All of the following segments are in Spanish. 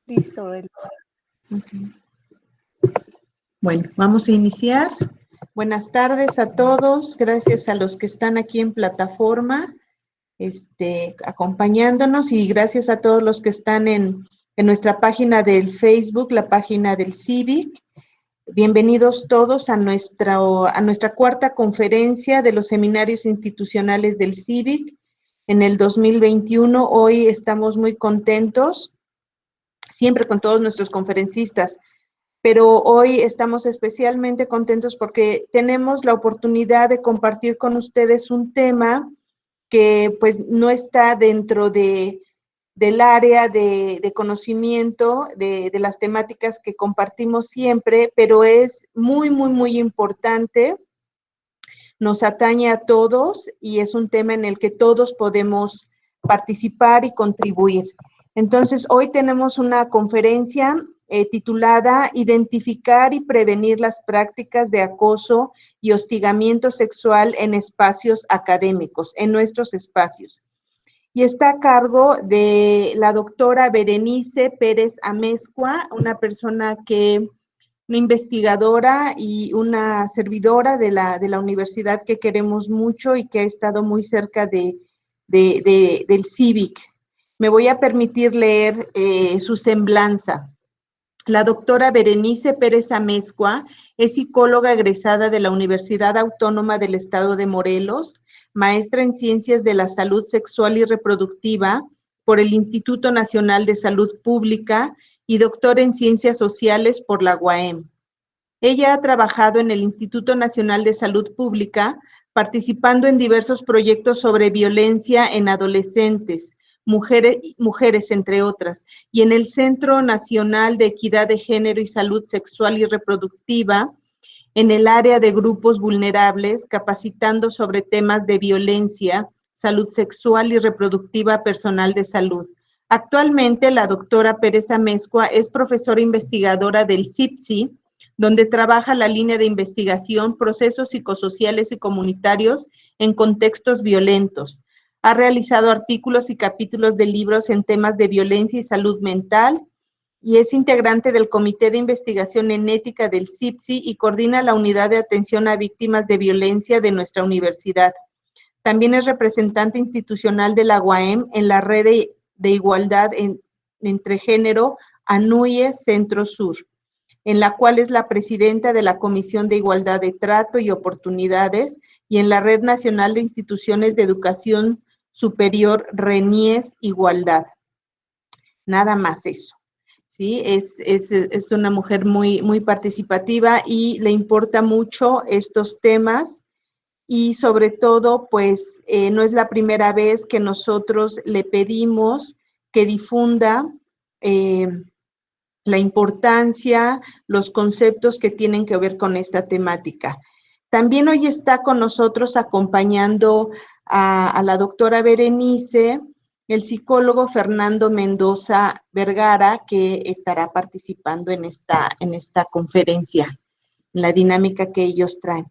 Listo. Okay. Bueno, vamos a iniciar. Buenas tardes a todos. Gracias a los que están aquí en plataforma, acompañándonos, y gracias a todos los que están en nuestra página del Facebook, la página del CIVIC. Bienvenidos todos a nuestra cuarta conferencia de los seminarios institucionales del CIVIC en el 2021. Hoy estamos muy contentos, siempre con todos nuestros conferencistas, pero hoy estamos especialmente contentos porque tenemos la oportunidad de compartir con ustedes un tema que pues no está dentro del área de conocimiento de las temáticas que compartimos siempre, pero es muy, muy, muy importante, nos atañe a todos y es un tema en el que todos podemos participar y contribuir. Entonces, hoy tenemos una conferencia titulada Identificar y prevenir las prácticas de acoso y hostigamiento sexual en espacios académicos, en nuestros espacios. Y está a cargo de la doctora Berenice Pérez Amezcua, una investigadora y una servidora de la universidad que queremos mucho y que ha estado muy cerca del CIVIC. Me voy a permitir leer su semblanza. La doctora Berenice Pérez Amezcua es psicóloga egresada de la Universidad Autónoma del Estado de Morelos, maestra en Ciencias de la Salud Sexual y Reproductiva por el Instituto Nacional de Salud Pública y doctora en Ciencias Sociales por la UAM. Ella ha trabajado en el Instituto Nacional de Salud Pública, participando en diversos proyectos sobre violencia en adolescentes, mujeres, entre otras, y en el Centro Nacional de Equidad de Género y Salud Sexual y Reproductiva, en el área de grupos vulnerables, capacitando sobre temas de violencia, salud sexual y reproductiva a personal de salud. Actualmente, la doctora Pérez Amezcua es profesora investigadora del CIPSI, donde trabaja la línea de investigación, procesos psicosociales y comunitarios en contextos violentos. Ha realizado artículos y capítulos de libros en temas de violencia y salud mental, y es integrante del Comité de Investigación en Ética del CIPSI y coordina la Unidad de Atención a Víctimas de Violencia de nuestra universidad. También es representante institucional de la UAM en la Red de Igualdad entre Género ANUYE Centro Sur, en la cual es la presidenta de la Comisión de Igualdad de Trato y Oportunidades, y en la Red Nacional de Instituciones de Educación Superior RENIES Igualdad. Nada más eso. ¿Sí? Es una mujer muy, muy participativa y le importa mucho estos temas, y sobre todo, pues, no es la primera vez que nosotros le pedimos que difunda la importancia, los conceptos que tienen que ver con esta temática. También hoy está con nosotros acompañando a la doctora Berenice, el psicólogo Fernando Mendoza Vergara, que estará participando en esta conferencia, en la dinámica que ellos traen.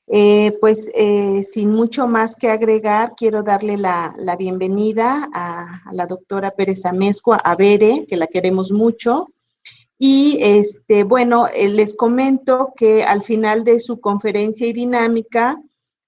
Sin mucho más que agregar, quiero darle la bienvenida a la doctora Pérez Amezcua, a Bere, que la queremos mucho. Y les comento que al final de su conferencia y dinámica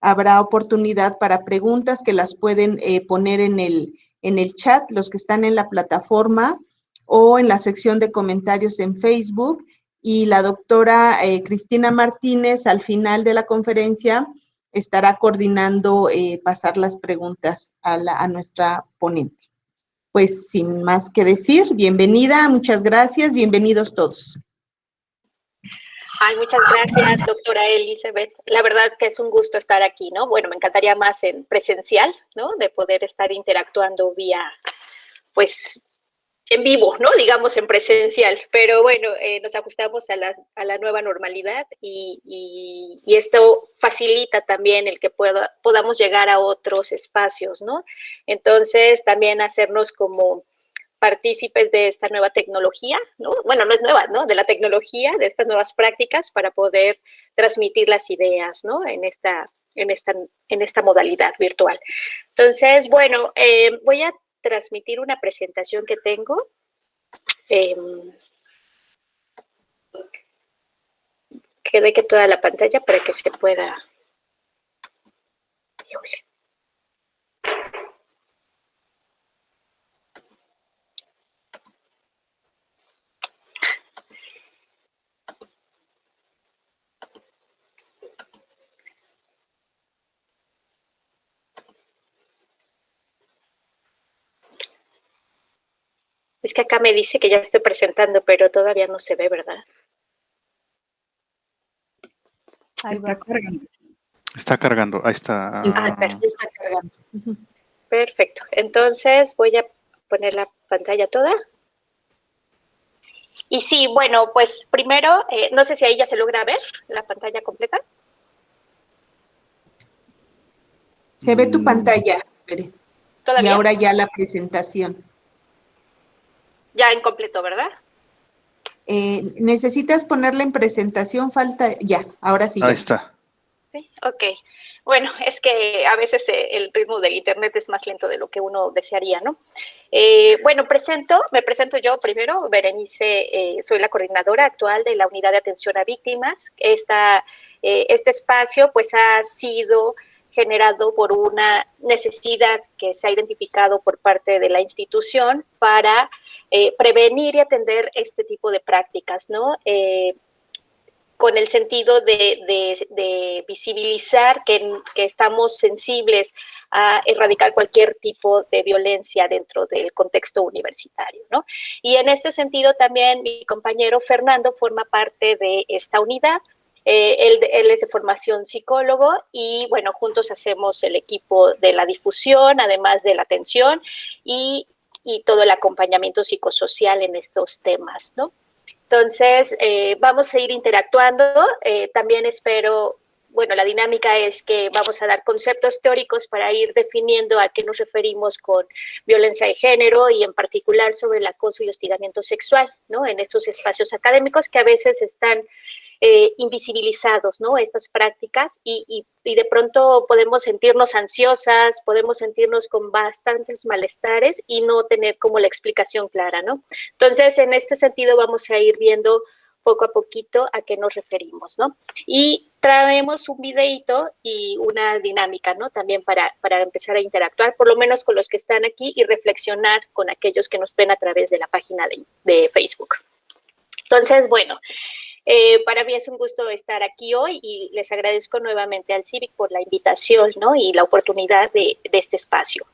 habrá oportunidad para preguntas que las pueden poner en el chat, los que están en la plataforma, o en la sección de comentarios en Facebook, y la doctora Cristina Martínez al final de la conferencia estará coordinando pasar las preguntas a nuestra ponente. Pues sin más que decir, bienvenida, muchas gracias, bienvenidos todos. Ay, muchas gracias, doctora Elizabeth. La verdad que es un gusto estar aquí, ¿no? Bueno, me encantaría más en presencial, ¿no? De poder estar interactuando vía, pues, en vivo, ¿no? Digamos en presencial, pero bueno, nos ajustamos a la nueva normalidad y esto facilita también el que podamos llegar a otros espacios, ¿no? Entonces, también hacernos como partícipes de esta nueva tecnología, ¿no? Bueno, no es nueva, ¿no? De la tecnología, de estas nuevas prácticas para poder transmitir las ideas, ¿no? En esta modalidad virtual. Entonces, bueno, voy a transmitir una presentación que tengo. que deje toda la pantalla para que se pueda... Híjole. Es que acá me dice que ya estoy presentando, pero todavía no se ve, ¿verdad? Está cargando. Está cargando, ahí está. Está cargando. Perfecto. Entonces voy a poner la pantalla toda. Y sí, bueno, pues primero, no sé si ahí ya se logra ver la pantalla completa. Se ve tu pantalla, Bere. ¿Todavía? Y ahora ya la presentación. Ya en completo, ¿verdad? Necesitas ponerla en presentación, falta, ya, ahora sí. Ahí Ya. está. Sí, ok. Bueno, es que a veces el ritmo del internet es más lento de lo que uno desearía, ¿no? Bueno, me presento yo primero, Berenice, soy la coordinadora actual de la Unidad de Atención a Víctimas. Este espacio, pues, ha sido generado por una necesidad que se ha identificado por parte de la institución para prevenir y atender este tipo de prácticas, ¿no? Con el sentido de visibilizar que estamos sensibles a erradicar cualquier tipo de violencia dentro del contexto universitario, ¿no? Y en este sentido también mi compañero Fernando forma parte de esta unidad. Él es de formación psicólogo y, bueno, juntos hacemos el equipo de la difusión, además de la atención y todo el acompañamiento psicosocial en estos temas, ¿no? Entonces, vamos a ir interactuando. También espero, bueno, la dinámica es que vamos a dar conceptos teóricos para ir definiendo a qué nos referimos con violencia de género y en particular sobre el acoso y hostigamiento sexual, ¿no? En estos espacios académicos que a veces están invisibilizados, ¿no? Estas prácticas y de pronto podemos sentirnos ansiosas, podemos sentirnos con bastantes malestares y no tener como la explicación clara, ¿no? Entonces, en este sentido vamos a ir viendo poco a poquito a qué nos referimos, ¿no? Y traemos un videíto y una dinámica, ¿no? También para empezar a interactuar, por lo menos con los que están aquí y reflexionar con aquellos que nos ven a través de la página de Facebook. Entonces, bueno, para mí es un gusto estar aquí hoy y les agradezco nuevamente al CIVIC por la invitación, ¿no? Y la oportunidad de este espacio.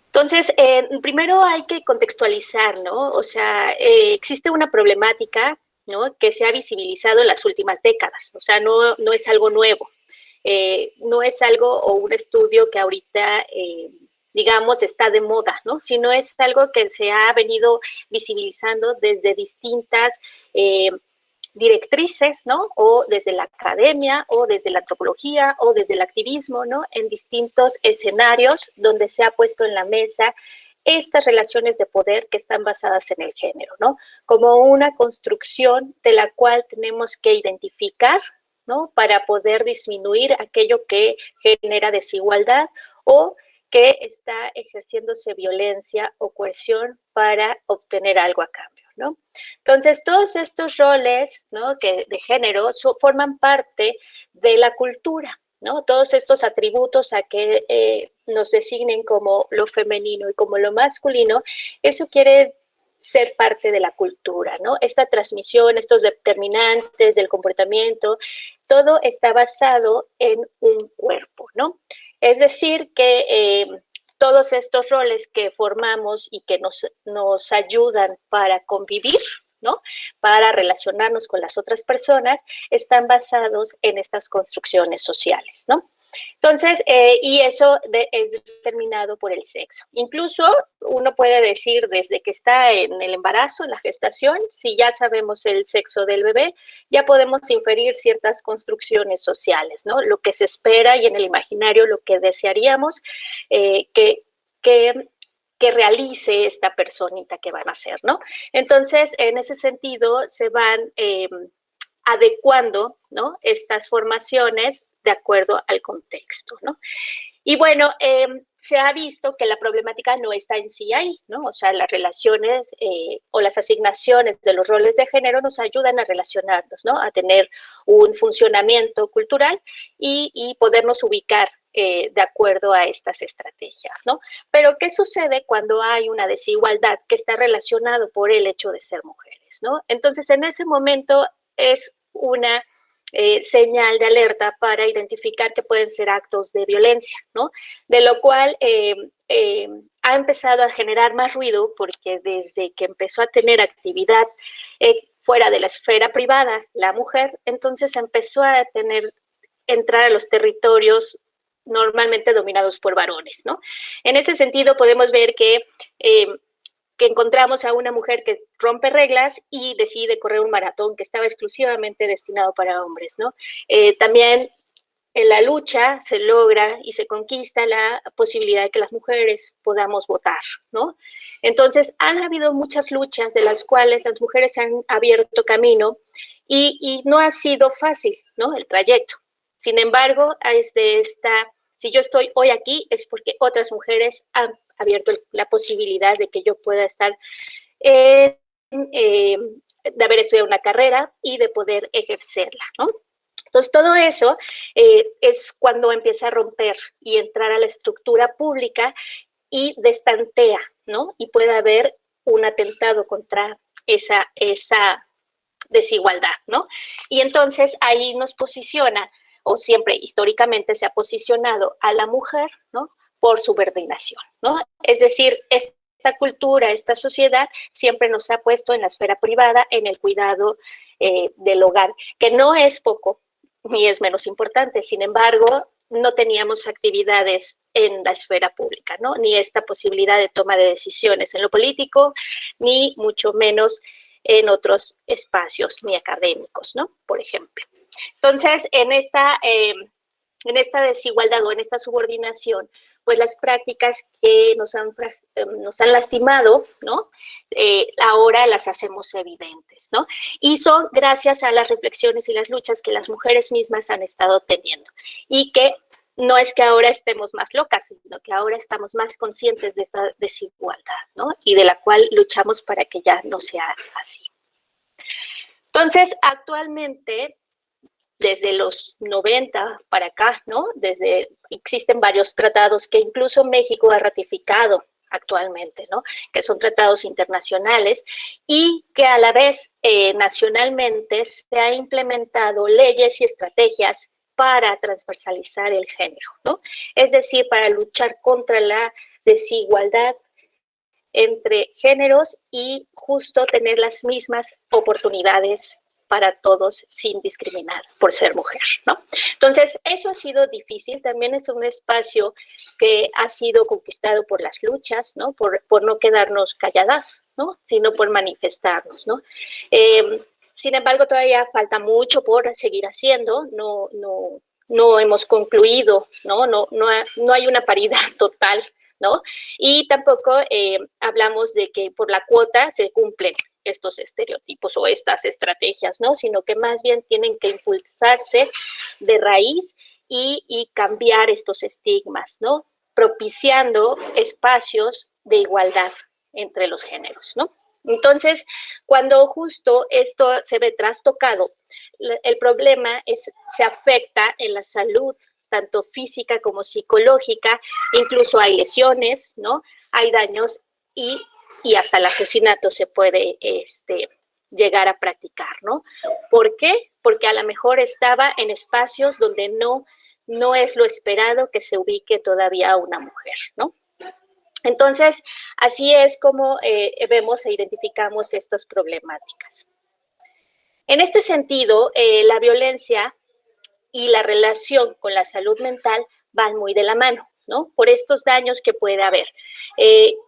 Entonces, primero hay que contextualizar, ¿no? O sea, existe una problemática, ¿no? Que se ha visibilizado en las últimas décadas, o sea, no es algo nuevo, no es algo o un estudio que ahorita, digamos, está de moda, ¿no? Sino es algo que se ha venido visibilizando desde distintas directrices, ¿no? O desde la academia, o desde la antropología, o desde el activismo, ¿no? En distintos escenarios donde se ha puesto en la mesa estas relaciones de poder que están basadas en el género, ¿no? Como una construcción de la cual tenemos que identificar, ¿no? Para poder disminuir aquello que genera desigualdad o que está ejerciéndose violencia o coerción para obtener algo a cambio, ¿no? Entonces, todos estos roles, ¿no? de género forman parte de la cultura, ¿no? Todos estos atributos a que nos designen como lo femenino y como lo masculino, eso quiere ser parte de la cultura, ¿no? Esta transmisión, estos determinantes del comportamiento, todo está basado en un cuerpo, ¿no? Es decir, que todos estos roles que formamos y que nos ayudan para convivir, ¿no? Para relacionarnos con las otras personas, están basados en estas construcciones sociales, ¿no? Entonces, y eso es determinado por el sexo. Incluso uno puede decir desde que está en el embarazo, en la gestación, si ya sabemos el sexo del bebé, ya podemos inferir ciertas construcciones sociales, ¿no? Lo que se espera y en el imaginario lo que desearíamos que realice esta personita que van a ser, ¿no? Entonces, en ese sentido, se van adecuando, ¿no? Estas formaciones de acuerdo al contexto, ¿no? Y bueno, se ha visto que la problemática no está en sí ahí, ¿no? O sea, las relaciones o las asignaciones de los roles de género nos ayudan a relacionarnos, ¿no? A tener un funcionamiento cultural y podernos ubicar de acuerdo a estas estrategias, ¿no? Pero, ¿qué sucede cuando hay una desigualdad que está relacionado por el hecho de ser mujeres, ¿no? Entonces, en ese momento es una señal de alerta para identificar que pueden ser actos de violencia, ¿no? De lo cual ha empezado a generar más ruido porque desde que empezó a tener actividad fuera de la esfera privada la mujer, entonces empezó a entrar a los territorios normalmente dominados por varones, ¿no? En ese sentido podemos ver que encontramos a una mujer que rompe reglas y decide correr un maratón que estaba exclusivamente destinado para hombres, ¿no? También en la lucha se logra y se conquista la posibilidad de que las mujeres podamos votar, ¿no? Entonces, han habido muchas luchas de las cuales las mujeres han abierto camino y no ha sido fácil, ¿no? El trayecto. Sin embargo, si yo estoy hoy aquí es porque otras mujeres han abierto la posibilidad de que yo pueda estar, de haber estudiado una carrera y de poder ejercerla, ¿no? Entonces, todo eso es cuando empieza a romper y entrar a la estructura pública y destantea, ¿no? Y puede haber un atentado contra esa desigualdad, ¿no? Y entonces ahí nos posiciona, o siempre históricamente se ha posicionado a la mujer, ¿no? Por subordinación, ¿no? Es decir, esta cultura, esta sociedad siempre nos ha puesto en la esfera privada, en el cuidado del hogar, que no es poco ni es menos importante. Sin embargo, no teníamos actividades en la esfera pública, ¿no? Ni esta posibilidad de toma de decisiones en lo político, ni mucho menos en otros espacios, ni académicos, ¿no? Por ejemplo. Entonces, en esta desigualdad o en esta subordinación, pues las prácticas que nos han lastimado, ¿no? Ahora las hacemos evidentes, ¿no? Y son gracias a las reflexiones y las luchas que las mujeres mismas han estado teniendo. Y que no es que ahora estemos más locas, sino que ahora estamos más conscientes de esta desigualdad, ¿no? Y de la cual luchamos para que ya no sea así. Entonces, actualmente, desde los 90 para acá, ¿no? Existen varios tratados que incluso México ha ratificado actualmente, ¿no? Que son tratados internacionales y que a la vez nacionalmente se ha implementado leyes y estrategias para transversalizar el género, ¿no? Es decir, para luchar contra la desigualdad entre géneros y justo tener las mismas oportunidades para todos sin discriminar por ser mujer, ¿no? Entonces, eso ha sido difícil, también es un espacio que ha sido conquistado por las luchas, ¿no? Por no quedarnos calladas, ¿no? Sino por manifestarnos, ¿no? Sin embargo, todavía falta mucho por seguir haciendo, no hemos concluido, ¿no? No hay una paridad total, ¿no? Y tampoco hablamos de que por la cuota se cumplen estos estereotipos o estas estrategias, ¿no? Sino que más bien tienen que impulsarse de raíz y cambiar estos estigmas, ¿no? Propiciando espacios de igualdad entre los géneros, ¿no? Entonces, cuando justo esto se ve trastocado, el problema se afecta en la salud, tanto física como psicológica, incluso hay lesiones, ¿no? Hay daños y hasta el asesinato se puede llegar a practicar, ¿no? ¿Por qué? Porque a lo mejor estaba en espacios donde no es lo esperado que se ubique todavía una mujer, ¿no? Entonces, así es como vemos e identificamos estas problemáticas. En este sentido, la violencia y la relación con la salud mental van muy de la mano, ¿no? Por estos daños que puede haber.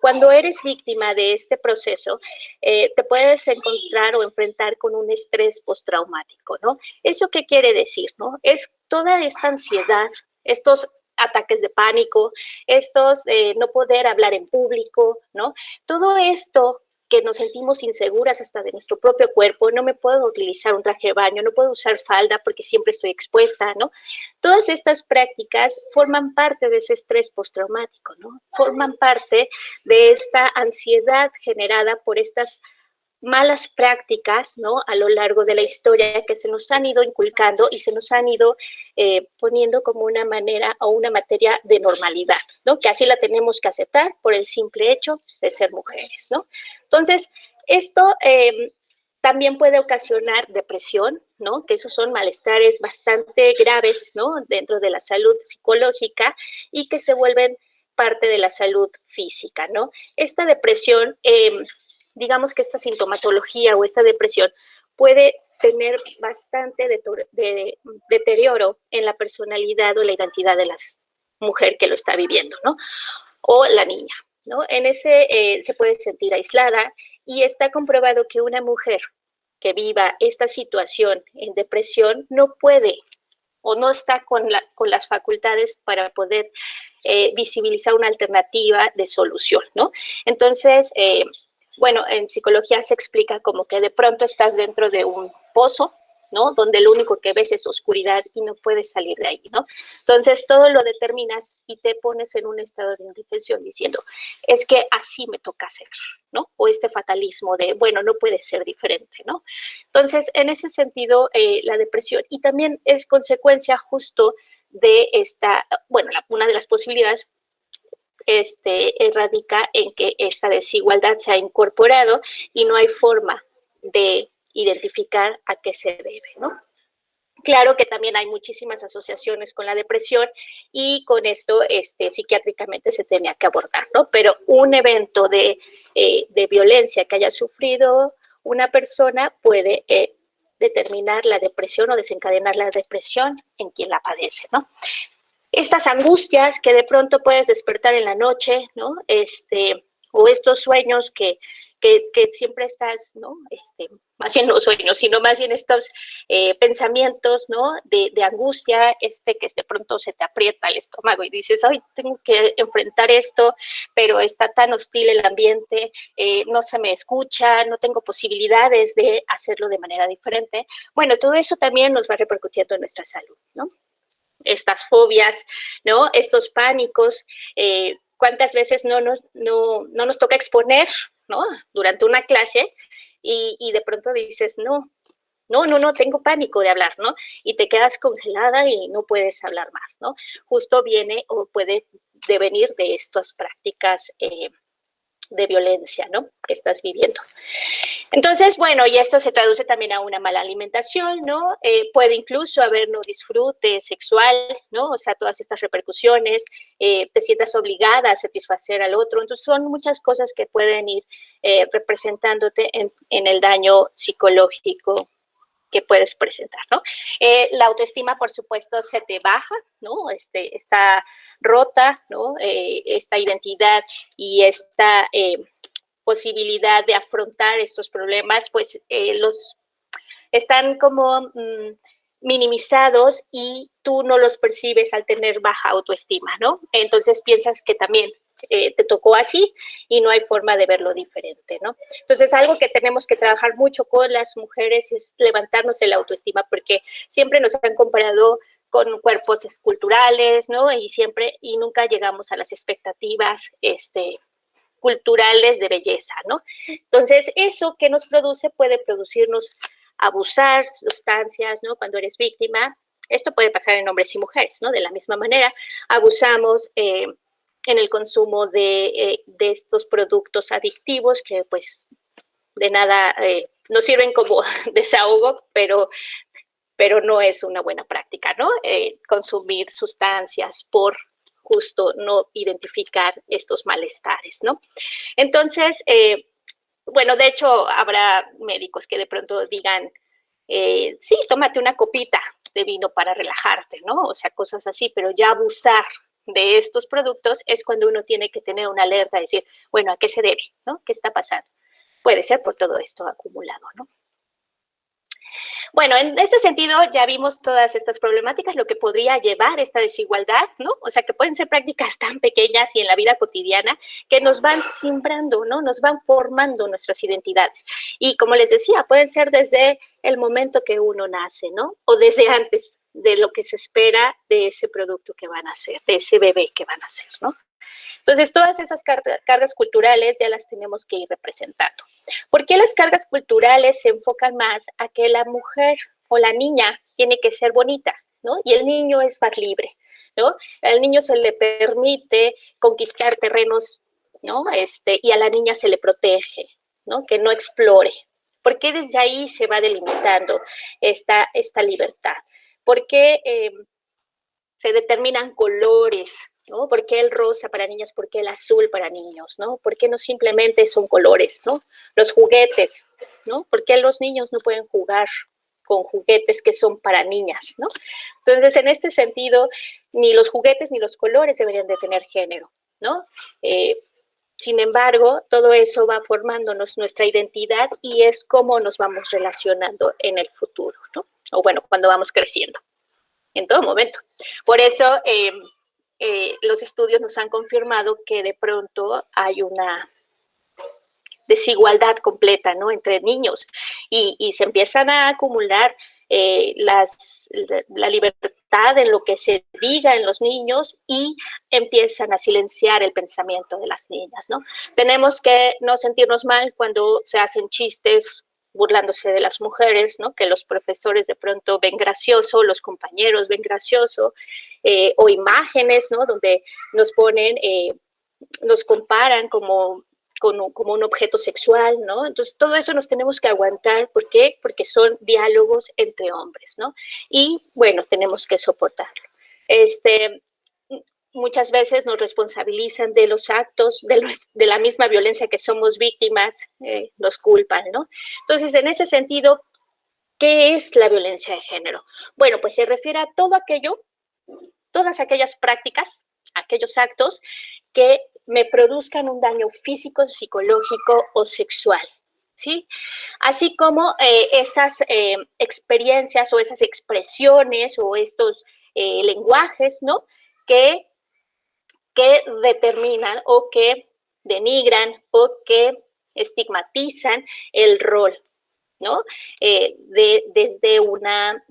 Cuando eres víctima de este proceso, te puedes encontrar o enfrentar con un estrés postraumático, ¿no? ¿Eso qué quiere decir, no? Es toda esta ansiedad, estos ataques de pánico, no poder hablar en público, ¿no? Todo esto que nos sentimos inseguras hasta de nuestro propio cuerpo, no me puedo utilizar un traje de baño, no puedo usar falda porque siempre estoy expuesta, ¿no? Todas estas prácticas forman parte de ese estrés postraumático, ¿no? Forman parte de esta ansiedad generada por estas malas prácticas, ¿no? A lo largo de la historia que se nos han ido inculcando y se nos han ido poniendo como una manera o una materia de normalidad, ¿no? Que así la tenemos que aceptar por el simple hecho de ser mujeres, ¿no? Entonces, esto también puede ocasionar depresión, ¿no? Que esos son malestares bastante graves, ¿no? Dentro de la salud psicológica y que se vuelven parte de la salud física, ¿no? Esta depresión, digamos que esta sintomatología o esta depresión puede tener bastante deterioro en la personalidad o la identidad de la mujer que lo está viviendo, ¿no? O la niña, ¿no? En ese se puede sentir aislada y está comprobado que una mujer que viva esta situación en depresión no puede o no está con las facultades para poder visibilizar una alternativa de solución, ¿no? Entonces, bueno, en psicología se explica como que de pronto estás dentro de un pozo, ¿no? Donde lo único que ves es oscuridad y no puedes salir de ahí, ¿no? Entonces, todo lo determinas y te pones en un estado de indefensión diciendo, es que así me toca hacer, ¿no? O este fatalismo de, bueno, no puede ser diferente, ¿no? Entonces, en ese sentido, la depresión, y también es consecuencia justo de esta, bueno, una de las posibilidades radica en que esta desigualdad se ha incorporado y no hay forma de identificar a qué se debe, ¿no? Claro que también hay muchísimas asociaciones con la depresión y con esto psiquiátricamente se tenía que abordar, ¿no? Pero un evento de violencia que haya sufrido una persona puede determinar la depresión o desencadenar la depresión en quien la padece, ¿no? Estas angustias que de pronto puedes despertar en la noche, ¿no? O estos sueños que siempre estás, ¿no? Más bien no sueños, sino más bien estos pensamientos, ¿no? De angustia, que de pronto se te aprieta el estómago y dices, ay, tengo que enfrentar esto, pero está tan hostil el ambiente, no se me escucha, no tengo posibilidades de hacerlo de manera diferente. Bueno, todo eso también nos va repercutiendo en nuestra salud, ¿no? Estas fobias, ¿no? Estos pánicos, cuántas veces no nos toca exponer, ¿no? Durante una clase y de pronto dices, no, tengo pánico de hablar, ¿no? Y te quedas congelada y no puedes hablar más, ¿no? Justo viene o puede devenir de estas prácticas de violencia, ¿no? Que estás viviendo. Entonces, bueno, y esto se traduce también a una mala alimentación, ¿no? Puede incluso haber no disfrute sexual, ¿no? O sea, todas estas repercusiones, te sientas obligada a satisfacer al otro. Entonces, son muchas cosas que pueden ir representándote en el daño psicológico que puedes presentar, ¿no? La autoestima, por supuesto, se te baja, ¿no? Está rota, ¿no? Esta identidad y esta posibilidad de afrontar estos problemas, pues los están como minimizados y tú no los percibes al tener baja autoestima, ¿no? Entonces piensas que también te tocó así y no hay forma de verlo diferente, ¿no? Entonces, algo que tenemos que trabajar mucho con las mujeres es levantarnos el autoestima, porque siempre nos han comparado con cuerpos esculturales, ¿no? Y nunca llegamos a las expectativas, culturales de belleza, ¿no? Entonces, eso que nos produce puede producirnos abusar sustancias, ¿no? Cuando eres víctima, esto puede pasar en hombres y mujeres, ¿no? De la misma manera, abusamos en el consumo de estos productos adictivos que, pues, de nada nos sirven como desahogo, pero no es una buena práctica, ¿no? Consumir sustancias por justo no identificar estos malestares, ¿no? Entonces, bueno, de hecho, habrá médicos que de pronto digan, sí, tómate una copita de vino para relajarte, ¿no? O sea, cosas así, pero ya abusar de estos productos es cuando uno tiene que tener una alerta, decir, bueno, ¿a qué se debe? ¿No? ¿Qué está pasando? Puede ser por todo esto acumulado, ¿no? Bueno, en este sentido ya vimos todas estas problemáticas, lo que podría llevar esta desigualdad, ¿no? O sea, que pueden ser prácticas tan pequeñas y en la vida cotidiana que nos van simbrando, ¿no? Nos van formando nuestras identidades. Y como les decía, pueden ser desde el momento que uno nace, ¿no? O desde antes de lo que se espera de ese producto que van a hacer, de ese bebé que van a hacer, ¿no? Entonces, todas esas cargas culturales ya las tenemos que ir representando. ¿Por qué las cargas culturales se enfocan más a que la mujer o la niña tiene que ser bonita, ¿no? Y el niño es más libre, ¿no? Al niño se le permite conquistar terrenos, ¿no? Y a la niña se le protege, ¿no? Que no explore. ¿Por qué desde ahí se va delimitando esta libertad? ¿Por qué se determinan colores? ¿No? ¿Por qué el rosa para niñas? ¿Por qué el azul para niños? ¿No? ¿Por qué no simplemente son colores? ¿No? Los juguetes, ¿no? ¿Por qué los niños no pueden jugar con juguetes que son para niñas? ¿No? Entonces, en este sentido, ni los juguetes ni los colores deberían de tener género, ¿no? Sin embargo, todo eso va formándonos nuestra identidad y es cómo nos vamos relacionando en el futuro, ¿no? O bueno, cuando vamos creciendo, en todo momento. Por eso, los estudios nos han confirmado que de pronto hay una desigualdad completa, ¿no? Entre niños y se empiezan a acumular la libertad en lo que se diga en los niños y empiezan a silenciar el pensamiento de las niñas, ¿no? Tenemos que no sentirnos mal cuando se hacen chistes burlándose de las mujeres, ¿no? Que los profesores de pronto ven gracioso, los compañeros ven gracioso, o imágenes, ¿no? Donde nos ponen, nos comparan como un objeto sexual, ¿no? Entonces, todo eso nos tenemos que aguantar. ¿Por qué? Porque son diálogos entre hombres, ¿no? Y, bueno, tenemos que soportarlo. Muchas veces nos responsabilizan de los actos, de la misma violencia que somos víctimas, nos culpan, ¿no? Entonces, en ese sentido, ¿qué es la violencia de género? Bueno, pues se refiere a todo aquello, todas aquellas prácticas, aquellos actos que me produzcan un daño físico, psicológico o sexual, ¿sí? Así como esas experiencias o esas expresiones o estos lenguajes, ¿no? Que determinan o que denigran o que estigmatizan el rol, ¿no? Desde una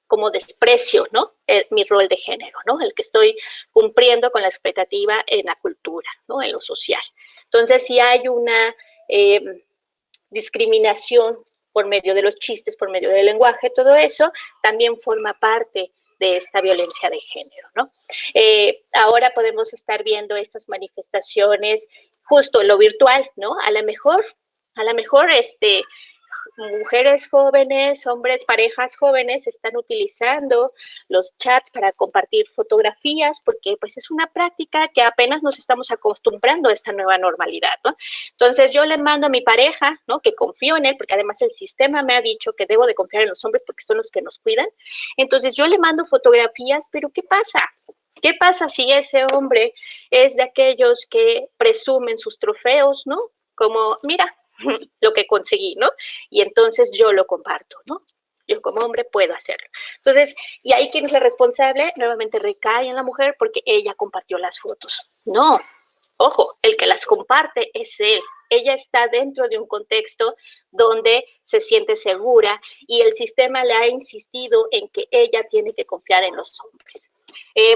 como desprecio, ¿no? Mi rol de género, ¿no? El que estoy cumpliendo con la expectativa en la cultura, ¿no? En lo social. Entonces, si hay una discriminación por medio de los chistes, por medio del lenguaje, todo eso también forma parte de esta violencia de género, ¿no? Ahora podemos estar viendo estas manifestaciones justo en lo virtual, ¿no? A lo mejor, mujeres jóvenes, hombres, parejas jóvenes están utilizando los chats para compartir fotografías porque pues es una práctica que apenas nos estamos acostumbrando a esta nueva normalidad, ¿no? Entonces yo le mando a mi pareja, ¿no? Que confío en él porque además el sistema me ha dicho que debo de confiar en los hombres porque son los que nos cuidan. Entonces yo le mando fotografías, pero ¿qué pasa? ¿Qué pasa si ese hombre es de aquellos que presumen sus trofeos, ¿no? Como, mira, lo que conseguí, ¿no? Y entonces yo lo comparto, ¿no? Yo como hombre puedo hacerlo. Entonces, y ahí ¿quién es la responsable? Nuevamente recae en la mujer porque ella compartió las fotos. No, ojo, el que las comparte es él. Ella está dentro de un contexto donde se siente segura y el sistema le ha insistido en que ella tiene que confiar en los hombres.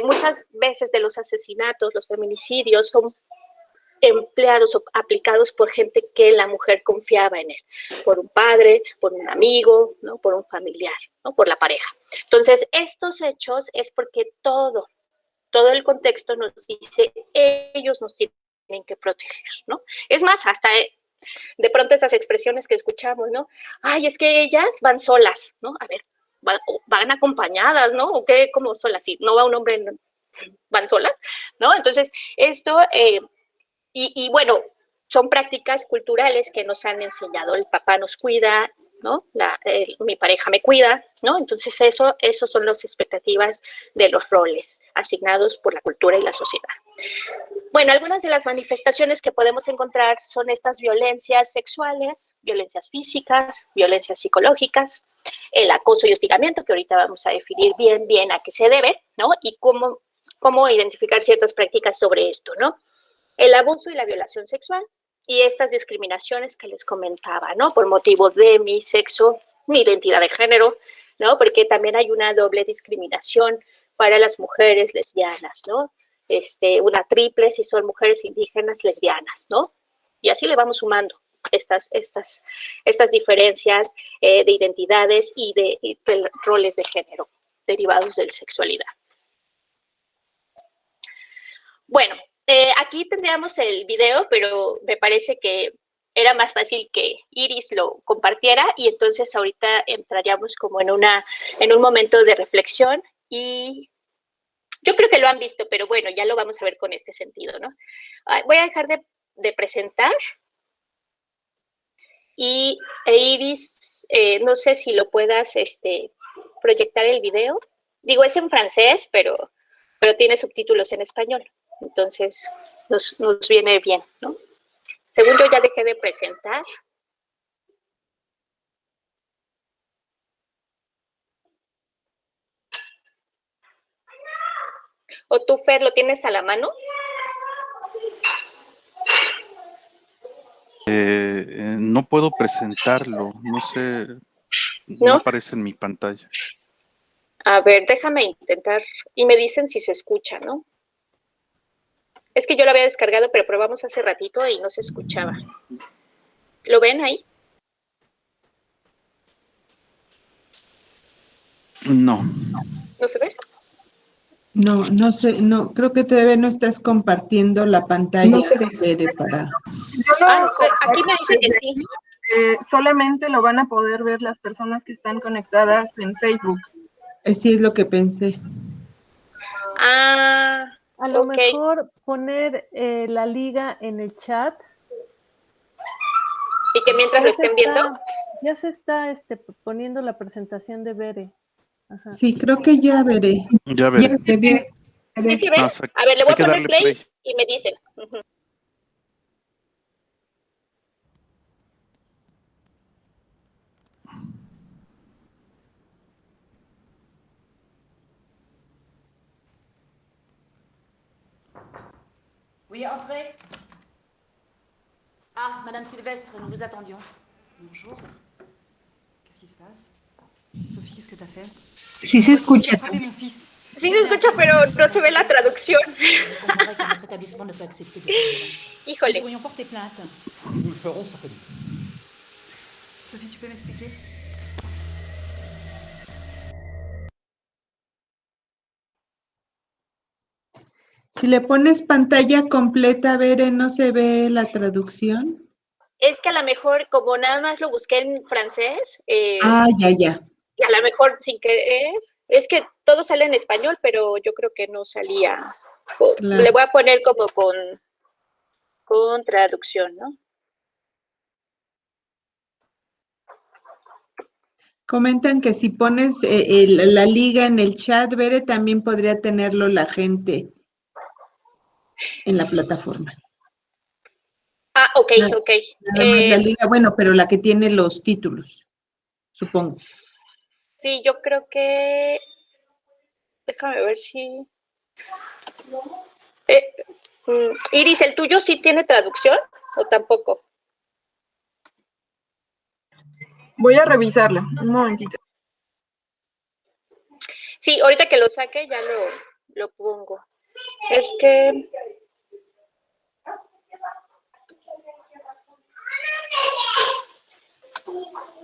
Muchas veces de los asesinatos, los feminicidios son empleados o aplicados por gente que la mujer confiaba en él, por un padre, por un amigo, ¿no? Por un familiar, ¿no? Por la pareja. Entonces, estos hechos es porque todo el contexto nos dice, ellos nos tienen que proteger, ¿no? Es más, hasta de pronto esas expresiones que escuchamos, ¿no? Ay, es que ellas van solas, ¿no? A ver, van acompañadas, ¿no? ¿O qué? ¿Cómo solas? Si no va un hombre, van solas, ¿no? Entonces, esto... Y bueno, son prácticas culturales que nos han enseñado. El papá nos cuida, ¿no? Mi pareja me cuida, ¿no? Entonces eso son las expectativas de los roles asignados por la cultura y la sociedad. Bueno, algunas de las manifestaciones que podemos encontrar son estas violencias sexuales, violencias físicas, violencias psicológicas, el acoso y hostigamiento, que ahorita vamos a definir bien a qué se debe, ¿no? Y cómo identificar ciertas prácticas sobre esto, ¿no? El abuso y la violación sexual y estas discriminaciones que les comentaba, ¿no? Por motivo de mi sexo, mi identidad de género, ¿no? Porque también hay una doble discriminación para las mujeres lesbianas, ¿no? Una triple si son mujeres indígenas lesbianas, ¿no? Y así le vamos sumando estas diferencias de identidades y de roles de género derivados de la sexualidad. Bueno, aquí tendríamos el video, pero me parece que era más fácil que Iris lo compartiera y entonces ahorita entraríamos como en un momento de reflexión y yo creo que lo han visto, pero bueno, ya lo vamos a ver con este sentido, ¿no? Voy a dejar de presentar y Iris, no sé si lo puedas proyectar el video. Digo, es en francés, pero tiene subtítulos en español. Entonces, nos viene bien, ¿no? Según yo ya dejé de presentar. ¿O tú, Fer, lo tienes a la mano? No puedo presentarlo, no sé, no aparece en mi pantalla. A ver, déjame intentar y me dicen si se escucha, ¿no? Es que yo lo había descargado, pero probamos hace ratito y no se escuchaba. ¿Lo ven ahí? No. ¿No se ve? No sé, no, creo que todavía no estás compartiendo la pantalla. No se ve. Para... No, aquí me dice que sí. Solamente lo van a poder ver las personas que están conectadas en Facebook. Sí, es lo que pensé. A lo mejor poner la liga en el chat. Y que mientras lo estén viendo. Ya se está poniendo la presentación de Bere. Ajá. Sí, creo que ya veré. Ya veré. ¿Sí se ve? A ver, le voy a poner play y me dicen. Oui, entrez. Ah, Madame Sylvestre, nous vous attendions. Bonjour. Qu'est-ce qui se passe? Sophie, qu'est-ce que t'as fait? Sí se escucha. Mon fils. Sí se escucha, pero no se ve la traducción. Vous comprendrez que notre établissement ne peut accepter de violence. Híjole. Nous pourrions porter plainte. Nous le ferons certainement. Sophie, tu peux m'expliquer? Si le pones pantalla completa, Bere, ¿no se ve la traducción? Es que a lo mejor, como nada más lo busqué en francés. Ya. Y a lo mejor sin querer. Es que todo sale en español, pero yo creo que no salía. Claro. Le voy a poner como con traducción, ¿no? Comentan que si pones la liga en el chat, Bere, también podría tenerlo la gente en la plataforma. Ok. Nada más la liga, bueno, pero la que tiene los títulos, supongo. Sí, yo creo que... Déjame ver si... Iris, ¿el tuyo sí tiene traducción o tampoco? Voy a revisarla, un momentito. Sí, ahorita que lo saque ya lo pongo. Es que...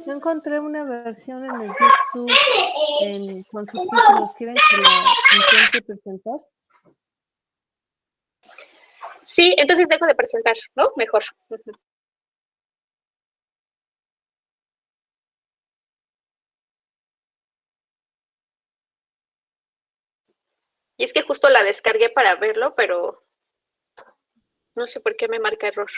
Yo encontré una versión en el YouTube con subtítulos. ¿Quieren que la intente presentar? Sí, entonces dejo de presentar, ¿no? Mejor. Y es que justo la descargué para verlo, pero no sé por qué me marca error.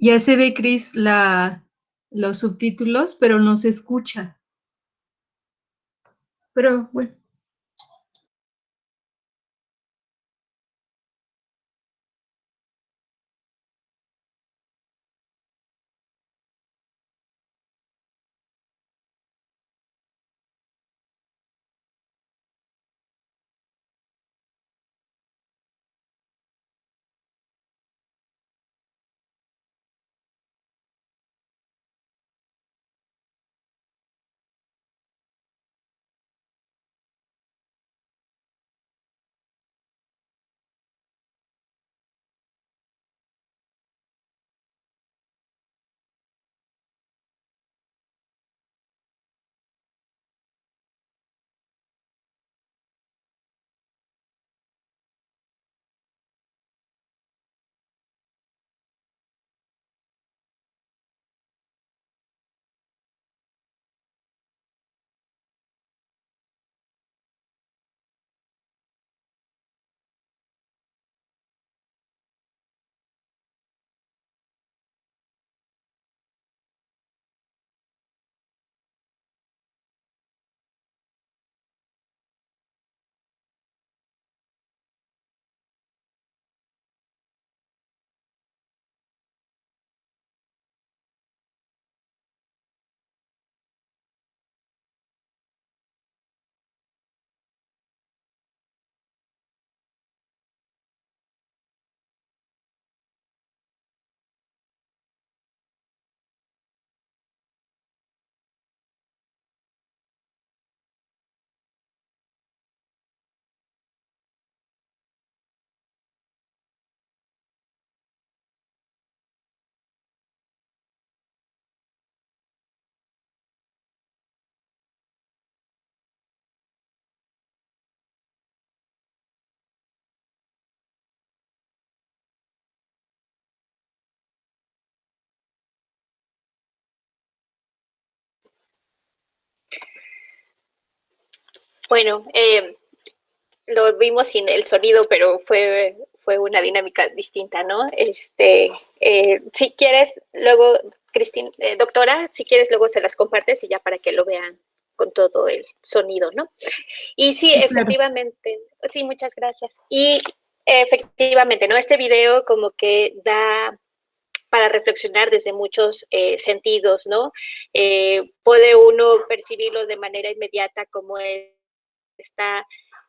Ya se ve, Cris, los subtítulos, pero no se escucha. Pero bueno. Bueno, lo vimos sin el sonido, pero fue una dinámica distinta, ¿no? Si quieres, luego, Cristina, doctora, si quieres, luego se las compartes y ya para que lo vean con todo el sonido, ¿no? Y sí, efectivamente, sí, muchas gracias. Y efectivamente, ¿no? Este video como que da para reflexionar desde muchos sentidos, ¿no? Puede uno percibirlo de manera inmediata como está,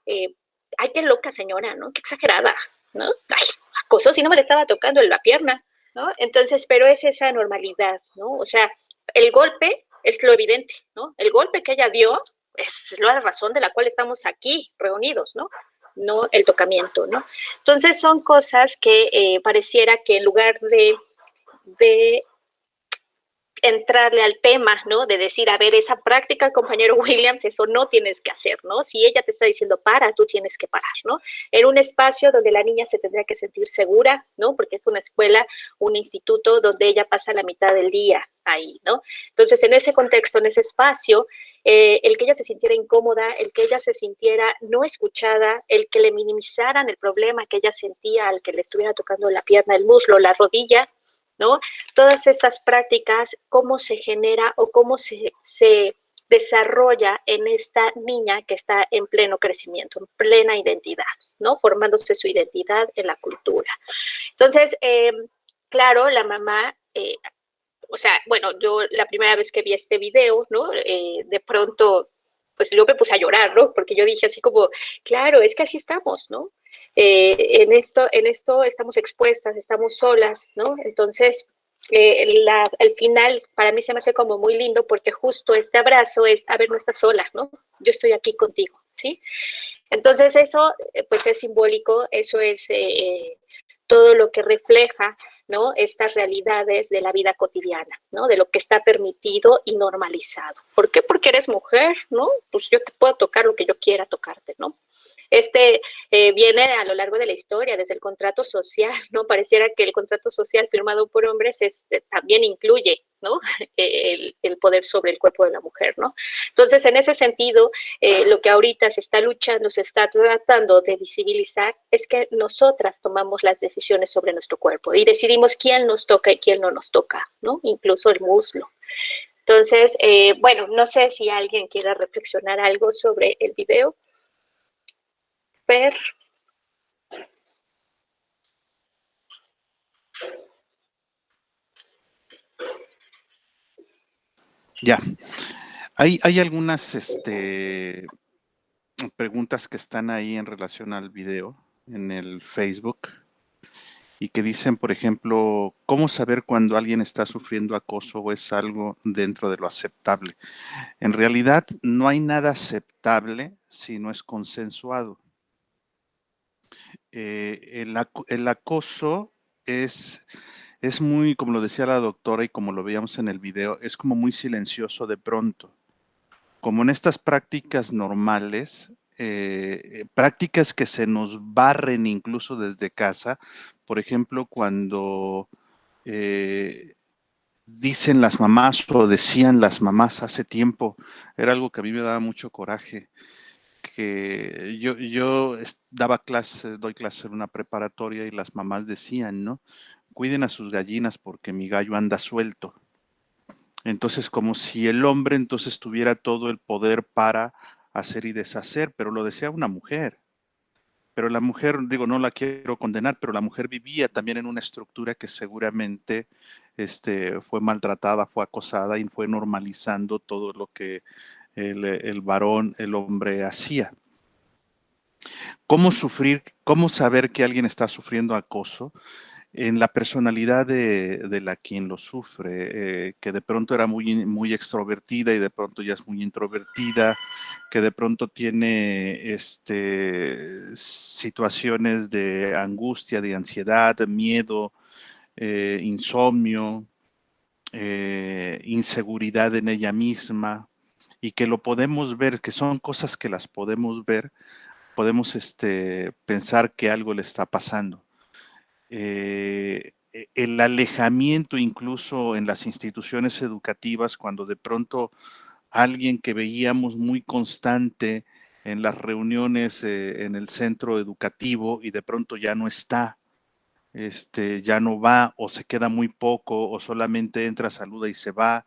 ay, qué loca señora, ¿no? Qué exagerada, ¿no? Ay, acosó si no me le estaba tocando en la pierna, ¿no? Entonces, pero es esa normalidad, ¿no? O sea, el golpe es lo evidente, ¿no? El golpe que ella dio es la razón de la cual estamos aquí reunidos, ¿no? No el tocamiento, ¿no? Entonces son cosas que pareciera que en lugar de entrarle al tema, ¿no? De decir, a ver, esa práctica, compañero Williams, eso no tienes que hacer, ¿no? Si ella te está diciendo para, tú tienes que parar, ¿no? En un espacio donde la niña se tendría que sentir segura, ¿no? Porque es una escuela, un instituto donde ella pasa la mitad del día ahí, ¿no? Entonces, en ese contexto, en ese espacio, el que ella se sintiera incómoda, el que ella se sintiera no escuchada, el que le minimizaran el problema que ella sentía al que le estuviera tocando la pierna, el muslo, la rodilla, ¿no? Todas estas prácticas, cómo se genera o cómo se desarrolla en esta niña que está en pleno crecimiento, en plena identidad, ¿no? Formándose su identidad en la cultura. Entonces, claro, la mamá, o sea, bueno, yo la primera vez que vi este video, ¿no? De pronto, pues yo me puse a llorar, ¿no? Porque yo dije así como, claro, es que así estamos, ¿no? En esto estamos expuestas, estamos solas, ¿no? Entonces, el final para mí se me hace como muy lindo porque justo este abrazo es, a ver, no estás sola, ¿no? Yo estoy aquí contigo, ¿sí? Entonces eso, pues es simbólico, eso es todo lo que refleja, ¿no? Estas realidades de la vida cotidiana, ¿no? De lo que está permitido y normalizado. ¿Por qué? Porque eres mujer, ¿no? Pues yo te puedo tocar lo que yo quiera tocarte, ¿no? Viene a lo largo de la historia, desde el contrato social, ¿no? Pareciera que el contrato social firmado por hombres también incluye, ¿no? El poder sobre el cuerpo de la mujer, ¿no? Entonces, en ese sentido, lo que ahorita se está luchando, se está tratando de visibilizar, es que nosotras tomamos las decisiones sobre nuestro cuerpo y decidimos quién nos toca y quién no nos toca, ¿no? Incluso el muslo. Entonces, bueno, no sé si alguien quiera reflexionar algo sobre el video. Per. Ya. Hay algunas preguntas que están ahí en relación al video en el Facebook y que dicen, por ejemplo, ¿cómo saber cuando alguien está sufriendo acoso o es algo dentro de lo aceptable? En realidad no hay nada aceptable si no es consensuado. El acoso es muy, como lo decía la doctora y como lo veíamos en el video, es como muy silencioso de pronto. Como en estas prácticas normales, prácticas que se nos barren incluso desde casa, por ejemplo, cuando dicen las mamás o decían las mamás hace tiempo, era algo que a mí me daba mucho coraje, que yo daba clases, doy clases en una preparatoria y las mamás decían, ¿no? Cuiden a sus gallinas porque mi gallo anda suelto. Entonces, como si el hombre entonces tuviera todo el poder para hacer y deshacer, pero lo decía una mujer. Pero la mujer, digo, no la quiero condenar, pero la mujer vivía también en una estructura que seguramente fue maltratada, fue acosada y fue normalizando todo lo que el varón, el hombre hacía. ¿Cómo saber que alguien está sufriendo acoso? En la personalidad de la quien lo sufre, que de pronto era muy, muy extrovertida y de pronto ya es muy introvertida, que de pronto tiene situaciones de angustia, de ansiedad, de miedo, insomnio, inseguridad en ella misma, y que lo podemos ver, que son cosas que las podemos ver, podemos pensar que algo le está pasando. El alejamiento incluso en las instituciones educativas, cuando de pronto alguien que veíamos muy constante en las reuniones en el centro educativo y de pronto ya no está, ya no va o se queda muy poco o solamente entra, saluda y se va.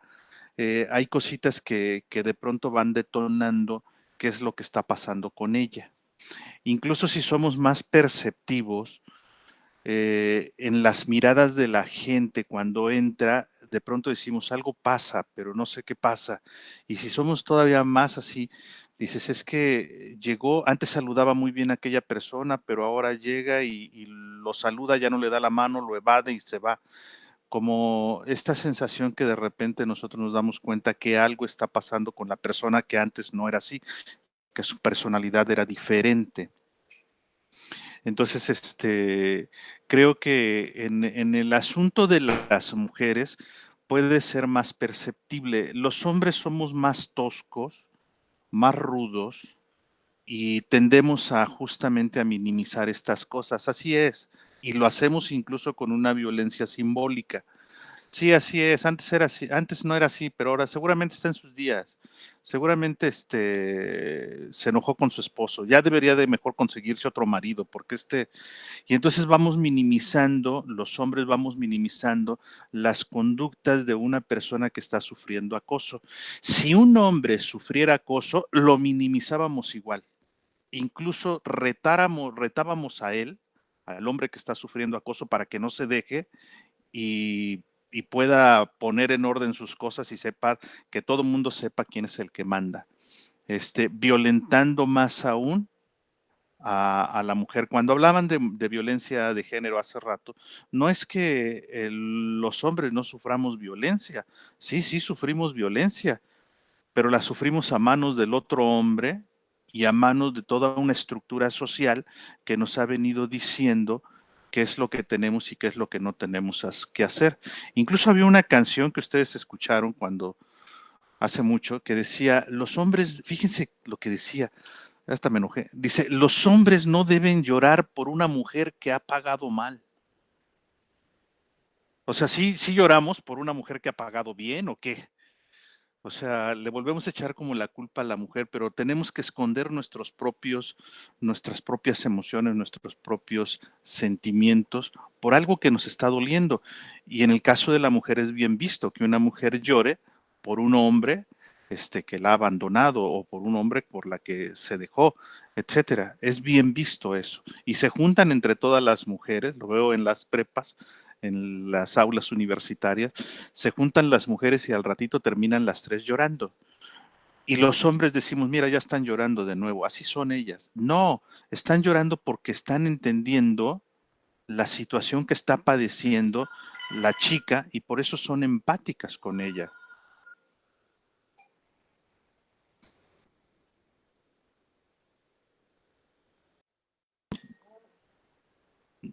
Hay cositas que de pronto van detonando qué es lo que está pasando con ella. Incluso si somos más perceptivos, en las miradas de la gente cuando entra, de pronto decimos algo pasa, pero no sé qué pasa. Y si somos todavía más así, dices, es que llegó, antes saludaba muy bien a aquella persona, pero ahora llega y lo saluda, ya no le da la mano, lo evade y se va. Como esta sensación que de repente nosotros nos damos cuenta que algo está pasando con la persona que antes no era así, que su personalidad era diferente. Entonces, creo que en el asunto de las mujeres puede ser más perceptible. Los hombres somos más toscos, más rudos y tendemos justamente a minimizar estas cosas. Así es. Y lo hacemos incluso con una violencia simbólica. Sí, así es. Antes era así, antes no era así, pero ahora seguramente está en sus días. Seguramente se enojó con su esposo. Ya debería de mejor conseguirse otro marido, porque y entonces vamos minimizando, los hombres vamos minimizando las conductas de una persona que está sufriendo acoso. Si un hombre sufriera acoso, lo minimizábamos igual. Incluso retábamos a él, al hombre que está sufriendo acoso, para que no se deje y pueda poner en orden sus cosas y sepa que todo el mundo sepa quién es el que manda. Violentando más aún a la mujer. Cuando hablaban de violencia de género hace rato, no es que los hombres no suframos violencia. Sí, sí sufrimos violencia, pero la sufrimos a manos del otro hombre y a manos de toda una estructura social que nos ha venido diciendo qué es lo que tenemos y qué es lo que no tenemos que hacer. Incluso había una canción que ustedes escucharon hace mucho que decía, los hombres, fíjense lo que decía, Hasta me enojé. Dice, los hombres no deben llorar por una mujer que ha pagado mal. O sea, sí lloramos por una mujer que ha pagado bien, ¿o qué? O sea, le volvemos a echar como la culpa a la mujer, pero tenemos que esconder nuestras propias emociones, nuestros propios sentimientos por algo que nos está doliendo. Y en el caso de la mujer es bien visto que una mujer llore por un hombre que la ha abandonado o por un hombre por la que se dejó, etcétera. Es bien visto eso. Y se juntan entre todas las mujeres, lo veo en las prepas, en las aulas universitarias, se juntan las mujeres y al ratito terminan las tres llorando. Y los hombres decimos, mira, ya están llorando de nuevo, así son ellas. No, están llorando porque están entendiendo la situación que está padeciendo la chica y por eso son empáticas con ella.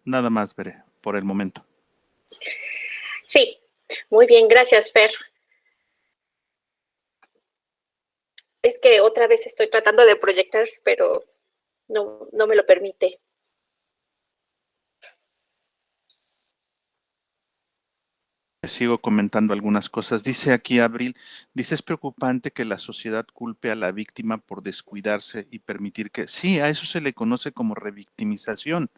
Nada más, veré, por el momento. Sí, muy bien, gracias, Fer. Es que otra vez estoy tratando de proyectar, pero no me lo permite. Sigo comentando algunas cosas. Dice aquí Abril, dice, es preocupante que la sociedad culpe a la víctima por descuidarse y permitir que... Sí, a eso se le conoce como revictimización.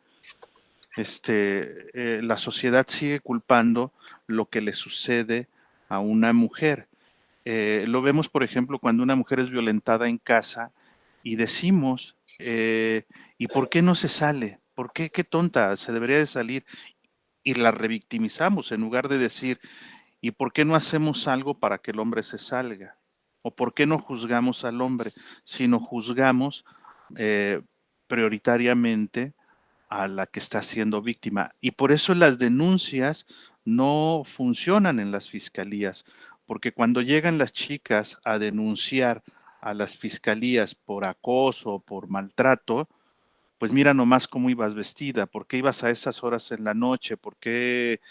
La sociedad sigue culpando lo que le sucede a una mujer. Lo vemos, por ejemplo, cuando una mujer es violentada en casa y decimos, ¿y por qué no se sale? ¿Por qué? Qué tonta, se debería de salir. Y la revictimizamos en lugar de decir, ¿y por qué no hacemos algo para que el hombre se salga? ¿O por qué no juzgamos al hombre? Sino juzgamos prioritariamente a la que está siendo víctima. Y por eso las denuncias no funcionan en las fiscalías, porque cuando llegan las chicas a denunciar a las fiscalías por acoso, por maltrato, pues mira nomás cómo ibas vestida, por qué ibas a esas horas en la noche, por qué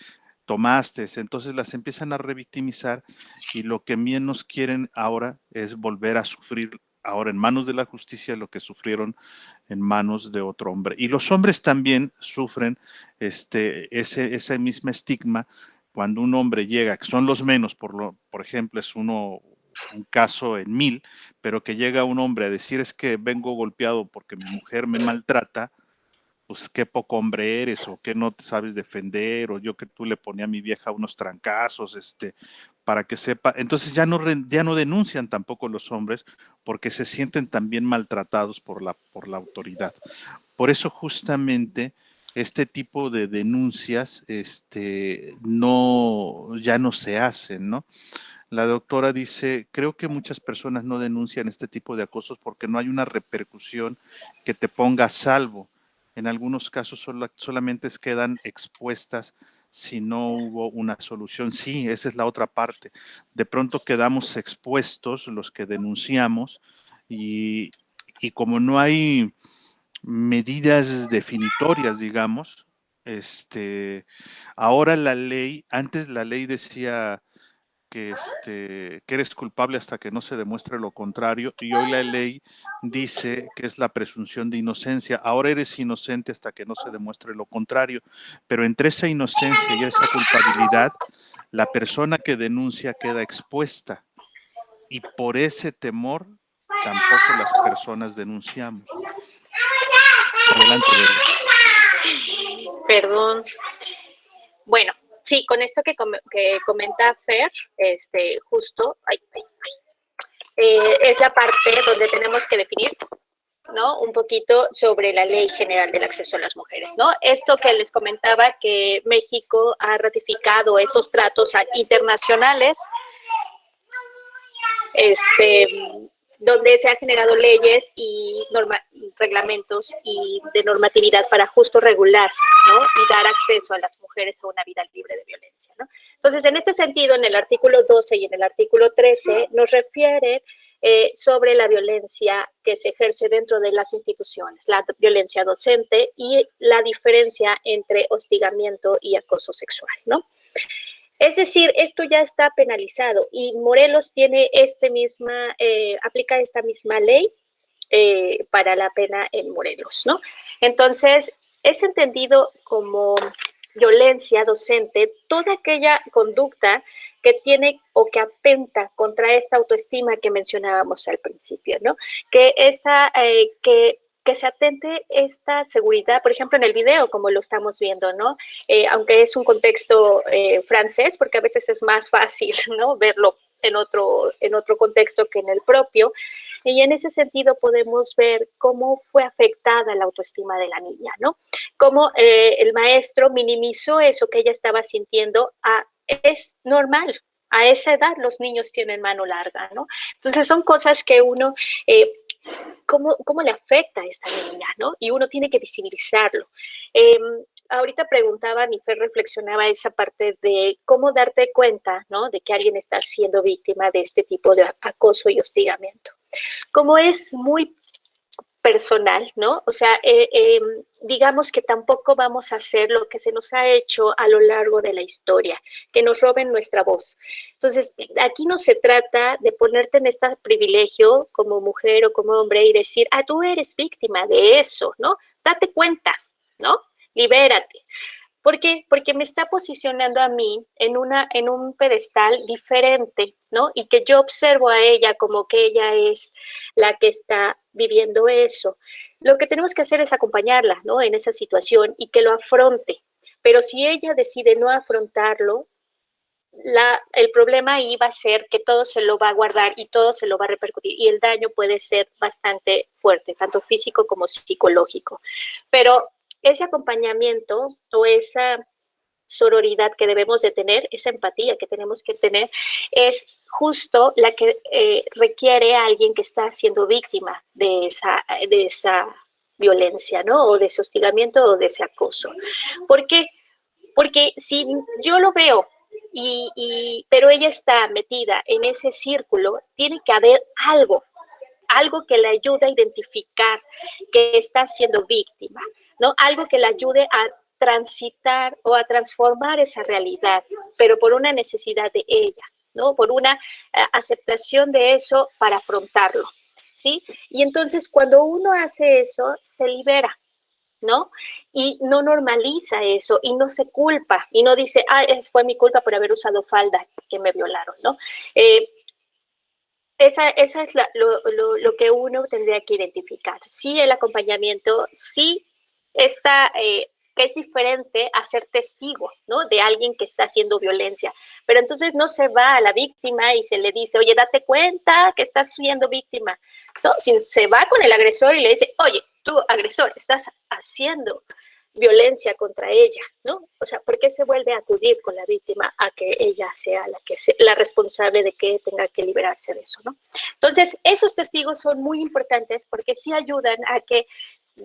tomaste, entonces las empiezan a revictimizar y lo que menos quieren ahora es volver a sufrir ahora en manos de la justicia lo que sufrieron en manos de otro hombre. Y los hombres también sufren ese mismo estigma cuando un hombre llega, que son los menos, por ejemplo, es un caso en 1000, pero que llega un hombre a decir es que vengo golpeado porque mi mujer me maltrata, pues qué poco hombre eres, o qué no te sabes defender, o yo que tú le ponía a mi vieja unos trancazos, para que sepa. Entonces ya no denuncian tampoco los hombres porque se sienten también maltratados por la autoridad. Por eso justamente este tipo de denuncias ya no se hacen, ¿no? La doctora dice, creo que muchas personas no denuncian este tipo de acosos porque no hay una repercusión que te ponga a salvo. En algunos casos solamente quedan expuestas si no hubo una solución. Sí, esa es la otra parte. De pronto quedamos expuestos los que denunciamos y como no hay medidas definitorias, digamos, ahora antes la ley decía que eres culpable hasta que no se demuestre lo contrario, y hoy la ley dice que es la presunción de inocencia. Ahora eres inocente hasta que no se demuestre lo contrario, pero entre esa inocencia y esa culpabilidad, la persona que denuncia queda expuesta, y por ese temor tampoco las personas denunciamos. Adelante, Bella. Perdón. Bueno, sí, con esto que comenta Fer, justo, es la parte donde tenemos que definir, ¿no? Un poquito sobre la Ley General del Acceso a las Mujeres, ¿no? Esto que les comentaba, que México ha ratificado esos tratos internacionales, donde se han generado leyes y reglamentos y de normatividad para justo regular, ¿no? Y dar acceso a las mujeres a una vida libre de violencia, ¿no? Entonces, en este sentido, en el artículo 12 y en el artículo 13 nos refieren sobre la violencia que se ejerce dentro de las instituciones, la violencia docente y la diferencia entre hostigamiento y acoso sexual, ¿no? Es decir, esto ya está penalizado y Morelos tiene aplica esta misma ley para la pena en Morelos, ¿no? Entonces, es entendido como violencia docente toda aquella conducta que tiene o que atenta contra esta autoestima que mencionábamos al principio, ¿no? Que se atente esta seguridad, por ejemplo, en el video, como lo estamos viendo, ¿no? Aunque es un contexto francés, porque a veces es más fácil, ¿no? Verlo en otro contexto que en el propio. Y en ese sentido podemos ver cómo fue afectada la autoestima de la niña, ¿no? Cómo el maestro minimizó eso que ella estaba sintiendo. Es normal, a esa edad los niños tienen mano larga, ¿no? Entonces son cosas que uno, ¿cómo le afecta a esta niña, ¿no? Y uno tiene que visibilizarlo. Ahorita preguntaban y Fer reflexionaba esa parte de cómo darte cuenta, ¿no? De que alguien está siendo víctima de este tipo de acoso y hostigamiento. Como es muy personal, ¿no? O sea, digamos que tampoco vamos a hacer lo que se nos ha hecho a lo largo de la historia, que nos roben nuestra voz. Entonces, aquí no se trata de ponerte en este privilegio como mujer o como hombre y decir, tú eres víctima de eso, ¿no? Date cuenta, ¿no? Libérate. ¿Por qué? Porque me está posicionando a mí en un pedestal diferente, ¿no? Y que yo observo a ella como que ella es la que está viviendo eso. Lo que tenemos que hacer es acompañarla, ¿no? En esa situación y que lo afronte. Pero si ella decide no afrontarlo, el problema ahí va a ser que todo se lo va a guardar y todo se lo va a repercutir. Y el daño puede ser bastante fuerte, tanto físico como psicológico. Pero ese acompañamiento o esa sororidad que debemos de tener, esa empatía que tenemos que tener, es justo la que requiere a alguien que está siendo víctima de esa violencia, ¿no? O de ese hostigamiento o de ese acoso. ¿Por qué? Porque si yo lo veo, pero ella está metida en ese círculo, tiene que haber algo que le ayude a identificar que está siendo víctima, ¿no? Algo que le ayude a transitar o a transformar esa realidad, pero por una necesidad de ella, ¿no? Por una aceptación de eso para afrontarlo, ¿sí? Y entonces cuando uno hace eso, se libera, ¿no? Y no normaliza eso y no se culpa y no dice, fue mi culpa por haber usado falda que me violaron, ¿no? Esa es lo que uno tendría que identificar. Sí, el acompañamiento, sí es diferente a ser testigo, ¿no? De alguien que está haciendo violencia. Pero entonces no se va a la víctima y se le dice, oye, date cuenta que estás siendo víctima. No, se va con el agresor y le dice, oye, tú, agresor, estás haciendo violencia contra ella, ¿no? O sea, ¿por qué se vuelve a acudir con la víctima a que ella sea la responsable de que tenga que liberarse de eso, ¿no? Entonces, esos testigos son muy importantes porque sí ayudan a que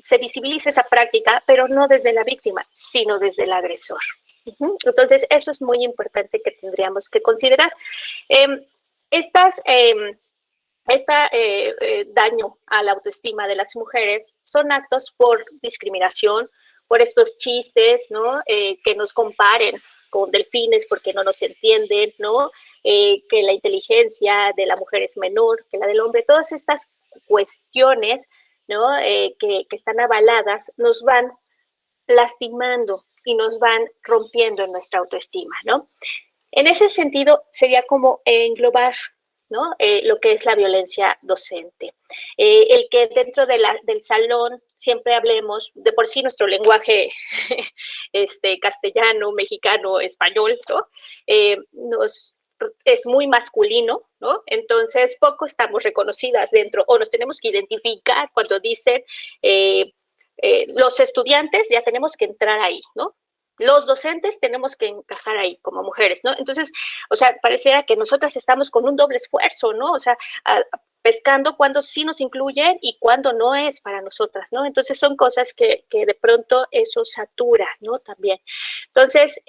se visibilice esa práctica, pero no desde la víctima, sino desde el agresor. Entonces, eso es muy importante que tendríamos que considerar. Daño a la autoestima de las mujeres son actos por discriminación, por estos chistes, ¿no? Que nos comparen con delfines porque no nos entienden, ¿no? Que la inteligencia de la mujer es menor que la del hombre. Todas estas cuestiones, ¿no? Que están avaladas nos van lastimando y nos van rompiendo en nuestra autoestima, ¿no? En ese sentido, sería como englobar, ¿no? Lo que es la violencia docente. El que dentro del salón siempre hablemos, de por sí nuestro lenguaje castellano, mexicano, español, ¿no? Es muy masculino, ¿no? Entonces poco estamos reconocidas dentro o nos tenemos que identificar cuando dicen los estudiantes, ya tenemos que entrar ahí, ¿no? Los docentes tenemos que encajar ahí como mujeres, ¿no? Entonces, o sea, pareciera que nosotras estamos con un doble esfuerzo, ¿no? O sea, pescando cuando sí nos incluyen y cuando no es para nosotras, ¿no? Entonces son cosas que de pronto eso satura, ¿no? También. Entonces,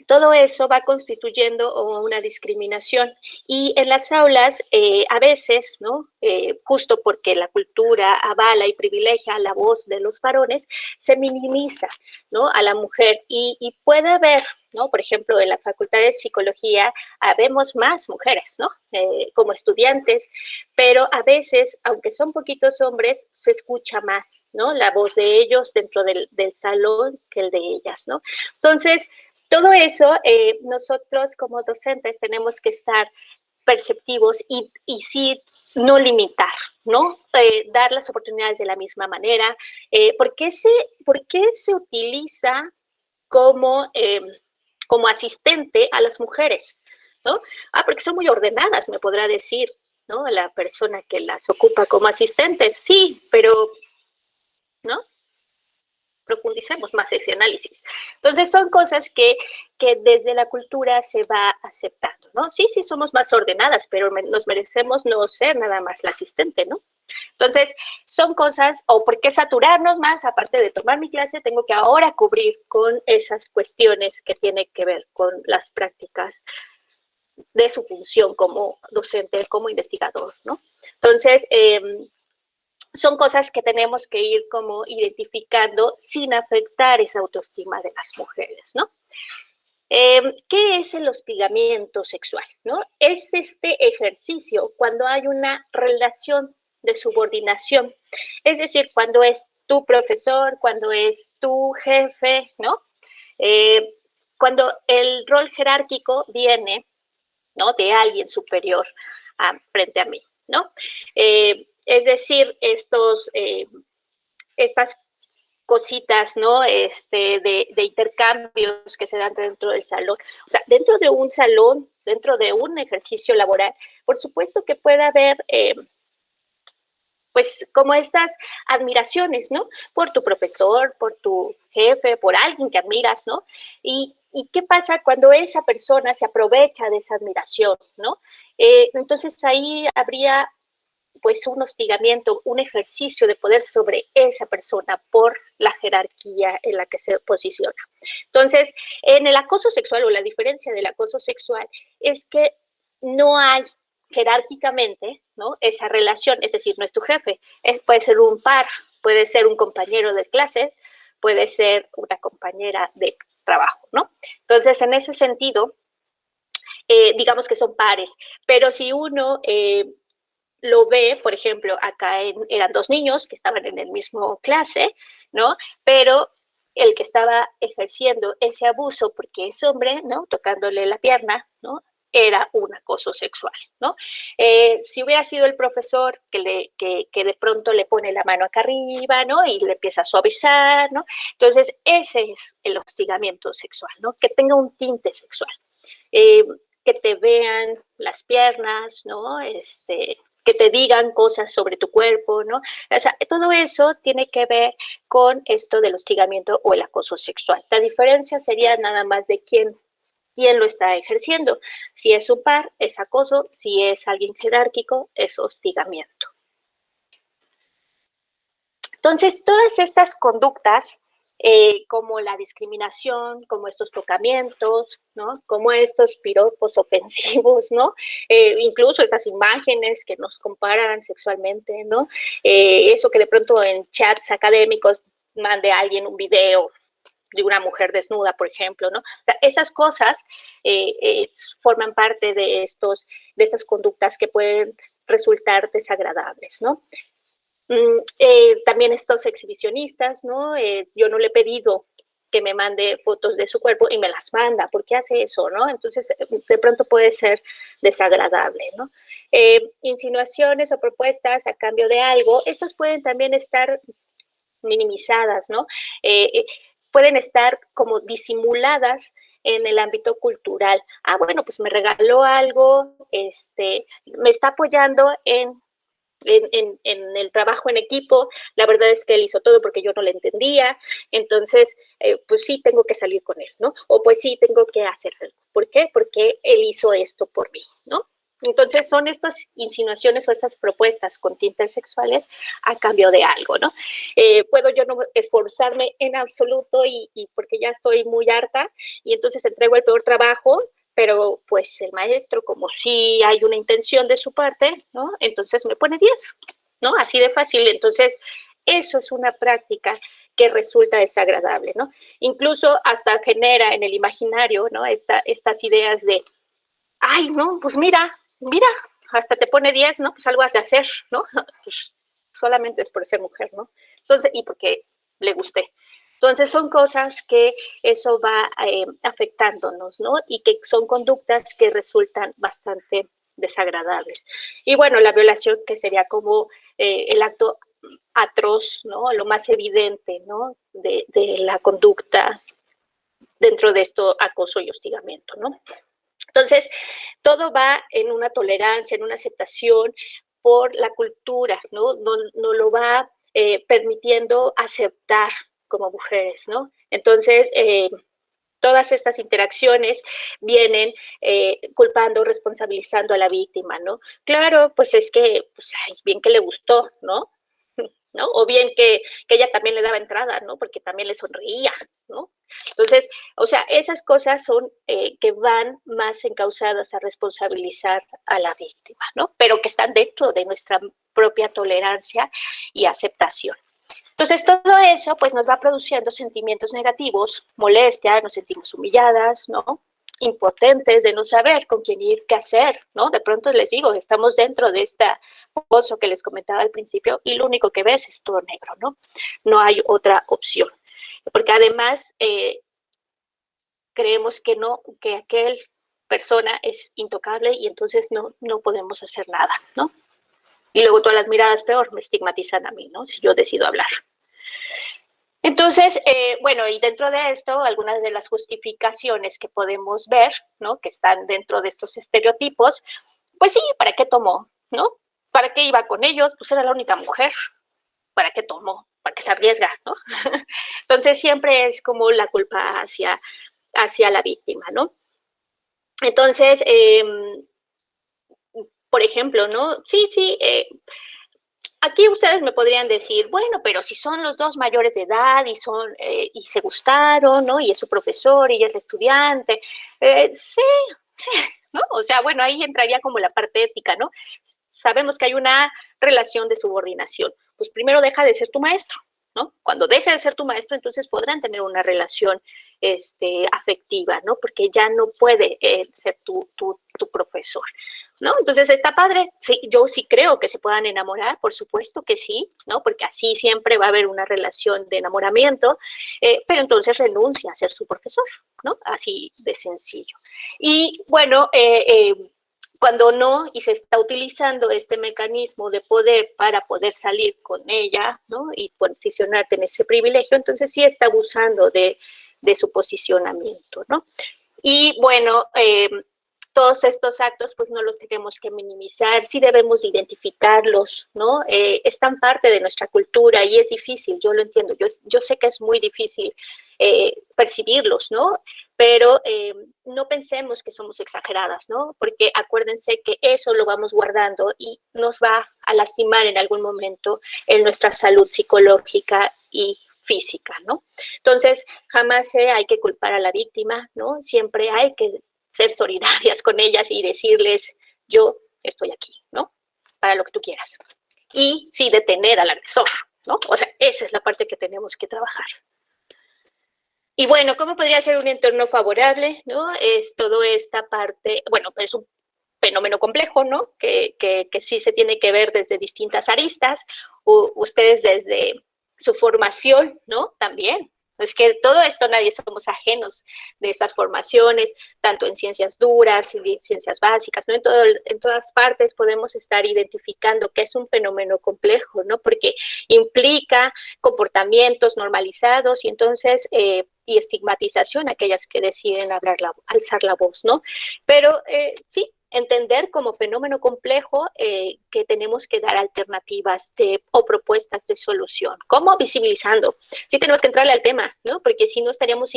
todo eso va constituyendo una discriminación y en las aulas a veces, ¿no? Justo porque la cultura avala y privilegia la voz de los varones, se minimiza, ¿no? A la mujer y puede haber ¿no? Por ejemplo, en la Facultad de Psicología habemos más mujeres, ¿no? Como estudiantes, pero a veces, aunque son poquitos hombres, se escucha más, ¿no? La voz de ellos dentro del salón que el de ellas, ¿no? Entonces, todo eso, nosotros como docentes tenemos que estar perceptivos y sí no limitar, ¿no? Dar las oportunidades de la misma manera. ¿Por qué se utiliza como asistente a las mujeres? ¿No? Porque son muy ordenadas, me podrá decir, ¿no? La persona que las ocupa como asistentes, sí, pero, ¿no? Profundicemos más ese análisis. Entonces, son cosas que desde la cultura se va aceptando, ¿no? Sí, somos más ordenadas, pero nos merecemos no ser nada más la asistente, ¿no? Entonces, son cosas, o por qué saturarnos más, aparte de tomar mi clase, tengo que ahora cubrir con esas cuestiones que tienen que ver con las prácticas de su función como docente, como investigador, ¿no? Entonces, son cosas que tenemos que ir como identificando sin afectar esa autoestima de las mujeres, ¿no? ¿Qué es el hostigamiento sexual? ¿No? Es este ejercicio cuando hay una relación de subordinación, es decir, cuando es tu profesor, cuando es tu jefe, ¿no? Cuando el rol jerárquico viene, ¿no? De alguien superior frente a mí, ¿no? Es decir, estas cositas, ¿no? De intercambios que se dan dentro del salón. O sea, dentro de un salón, dentro de un ejercicio laboral, por supuesto que puede haber, pues, como estas admiraciones, ¿no? Por tu profesor, por tu jefe, por alguien que admiras, ¿no? ¿Y qué pasa cuando esa persona se aprovecha de esa admiración, ¿no? Entonces ahí habría pues un hostigamiento, un ejercicio de poder sobre esa persona por la jerarquía en la que se posiciona. Entonces, en el acoso sexual, o la diferencia del acoso sexual, es que no hay jerárquicamente, ¿no? Esa relación, es decir, no es tu jefe, puede ser un par, puede ser un compañero de clases, puede ser una compañera de trabajo, ¿no? Entonces, en ese sentido, digamos que son pares, pero si uno lo ve, por ejemplo, acá eran dos niños que estaban en el mismo clase, ¿no? Pero el que estaba ejerciendo ese abuso, porque es hombre, ¿no? Tocándole la pierna, ¿no? Era un acoso sexual, ¿no? Si hubiera sido el profesor que de pronto le pone la mano acá arriba, ¿no? Y le empieza a suavizar, ¿no? Entonces, ese es el hostigamiento sexual, ¿no? Que tenga un tinte sexual. Que te vean las piernas, ¿no? Que te digan cosas sobre tu cuerpo, ¿no? O sea, todo eso tiene que ver con esto del hostigamiento o el acoso sexual. La diferencia sería nada más de quién lo está ejerciendo. Si es un par, es acoso. Si es alguien jerárquico, es hostigamiento. Entonces, todas estas conductas, como la discriminación, como estos tocamientos, ¿no? Como estos piropos ofensivos, ¿no? Incluso esas imágenes que nos comparan sexualmente, ¿no? Eso que de pronto en chats académicos mande a alguien un video de una mujer desnuda, por ejemplo, ¿no? O sea, esas cosas forman parte de estas conductas que pueden resultar desagradables, ¿no? También estos exhibicionistas, ¿no? Yo no le he pedido que me mande fotos de su cuerpo y me las manda. ¿Por qué hace eso, no? Entonces, de pronto puede ser desagradable, ¿no? Insinuaciones o propuestas a cambio de algo, estas pueden también estar minimizadas, ¿no? Pueden estar como disimuladas en el ámbito cultural. Bueno, pues me regaló algo, me está apoyando en el trabajo en equipo. La verdad es que él hizo todo porque yo no le entendía, entonces pues sí tengo que salir con él, ¿no? O pues sí tengo que hacer algo. ¿Por qué? Porque él hizo esto por mí, ¿no? Entonces son estas insinuaciones o estas propuestas con tintes sexuales a cambio de algo, ¿no? Puedo yo no esforzarme en absoluto y porque ya estoy muy harta y entonces entrego el peor trabajo, pero pues el maestro, como si hay una intención de su parte, ¿no? Entonces me pone 10, ¿no? Así de fácil. Entonces, eso es una práctica que resulta desagradable, ¿no? Incluso hasta genera en el imaginario, ¿no? Estas ideas de, ay, no, pues mira, hasta te pone 10, ¿no? Pues algo has de hacer, ¿no? Pues solamente es por ser mujer, ¿no? Entonces, y porque le gusté. Entonces, son cosas que eso va afectándonos, ¿no? Y que son conductas que resultan bastante desagradables. Y bueno, la violación, que sería como el acto atroz, ¿no? Lo más evidente, ¿no? De la conducta dentro de esto, acoso y hostigamiento, ¿no? Entonces, todo va en una tolerancia, en una aceptación por la cultura, ¿no? No lo va permitiendo aceptar como mujeres, ¿no? Entonces, todas estas interacciones vienen culpando, responsabilizando a la víctima, ¿no? Claro, pues es que, pues, ay, bien que le gustó, ¿no? ¿No? O bien que ella también le daba entrada, ¿no? Porque también le sonreía, ¿no? Entonces, o sea, esas cosas son que van más encausadas a responsabilizar a la víctima, ¿no? Pero que están dentro de nuestra propia tolerancia y aceptación. Entonces, todo eso, pues, nos va produciendo sentimientos negativos, molestia, nos sentimos humilladas, ¿no? Impotentes de no saber con quién ir, qué hacer, ¿no? De pronto les digo, estamos dentro de esta pozo que les comentaba al principio y lo único que ves es todo negro, ¿no? No hay otra opción. Porque además creemos que no, que aquel persona es intocable y entonces no podemos hacer nada, ¿no? Y luego todas las miradas peor me estigmatizan a mí, ¿no? Si yo decido hablar. Entonces, bueno, y dentro de esto, algunas de las justificaciones que podemos ver, ¿no? Que están dentro de estos estereotipos, pues sí, ¿para qué tomó? ¿No? ¿Para qué iba con ellos? Pues era la única mujer. ¿Para qué tomó? ¿Para qué se arriesga? ¿No? Entonces, siempre es como la culpa hacia la víctima, ¿no? Entonces, por ejemplo, ¿no? Sí, aquí ustedes me podrían decir, bueno, pero si son los dos mayores de edad y se gustaron, ¿no? Y es su profesor y es el estudiante, sí, ¿no? O sea, bueno, ahí entraría como la parte ética, ¿no? Sabemos que hay una relación de subordinación. Pues primero deja de ser tu maestro, ¿no? Cuando deje de ser tu maestro, entonces podrán tener una relación afectiva, ¿no? Porque ya no puede ser tu profesor, ¿no? Entonces está padre. Sí, yo sí creo que se puedan enamorar, por supuesto que sí, ¿no? Porque así siempre va a haber una relación de enamoramiento, pero entonces renuncia a ser su profesor, ¿no? Así de sencillo. Y bueno, cuando no, y se está utilizando este mecanismo de poder para poder salir con ella, ¿no? Y posicionarte en ese privilegio, entonces sí está abusando de su posicionamiento, ¿no? Y bueno, todos estos actos pues no los tenemos que minimizar, sí debemos de identificarlos, ¿no? Están parte de nuestra cultura y es difícil, yo lo entiendo, yo sé que es muy difícil percibirlos, ¿no? Pero no pensemos que somos exageradas, ¿no? Porque acuérdense que eso lo vamos guardando y nos va a lastimar en algún momento en nuestra salud psicológica y física, ¿no? Entonces, jamás hay que culpar a la víctima, ¿no? Siempre hay que ser solidarias con ellas y decirles, yo estoy aquí, ¿no? Para lo que tú quieras. Y sí, detener al agresor, ¿no? O sea, esa es la parte que tenemos que trabajar. Y bueno, ¿cómo podría ser un entorno favorable, ¿no? Es toda esta parte, bueno, es un fenómeno complejo, ¿no? Que sí se tiene que ver desde distintas aristas, ustedes desde su formación, ¿no? También. Es que todo esto nadie somos ajenos de estas formaciones, tanto en ciencias duras y ciencias básicas, ¿no? En todas partes podemos estar identificando que es un fenómeno complejo, ¿no? Porque implica comportamientos normalizados y entonces, y estigmatización a aquellas que deciden alzar la voz, ¿no? Pero sí, entender como fenómeno complejo que tenemos que dar alternativas o propuestas de solución. ¿Cómo? Visibilizando. Sí tenemos que entrarle al tema, ¿no? Porque si no estaríamos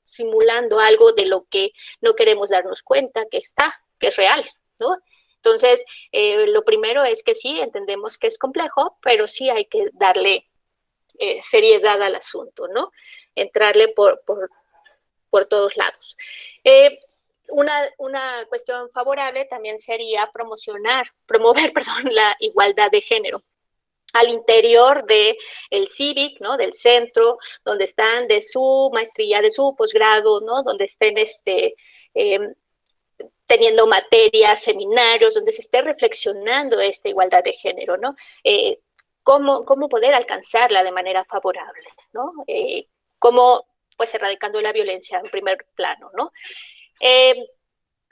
simulando algo de lo que no queremos darnos cuenta que es real, ¿no? Entonces, lo primero es que sí, entendemos que es complejo, pero sí hay que darle seriedad al asunto, ¿no? Entrarle por todos lados. Una cuestión favorable también sería promover la igualdad de género. al interior del CIVIC, ¿no? Del centro, donde están de su maestría, de su posgrado, ¿no? Donde estén teniendo materias, seminarios, donde se esté reflexionando esta igualdad de género, ¿no? Cómo poder alcanzarla de manera favorable, ¿no? Cómo, pues, erradicando la violencia en primer plano, ¿no?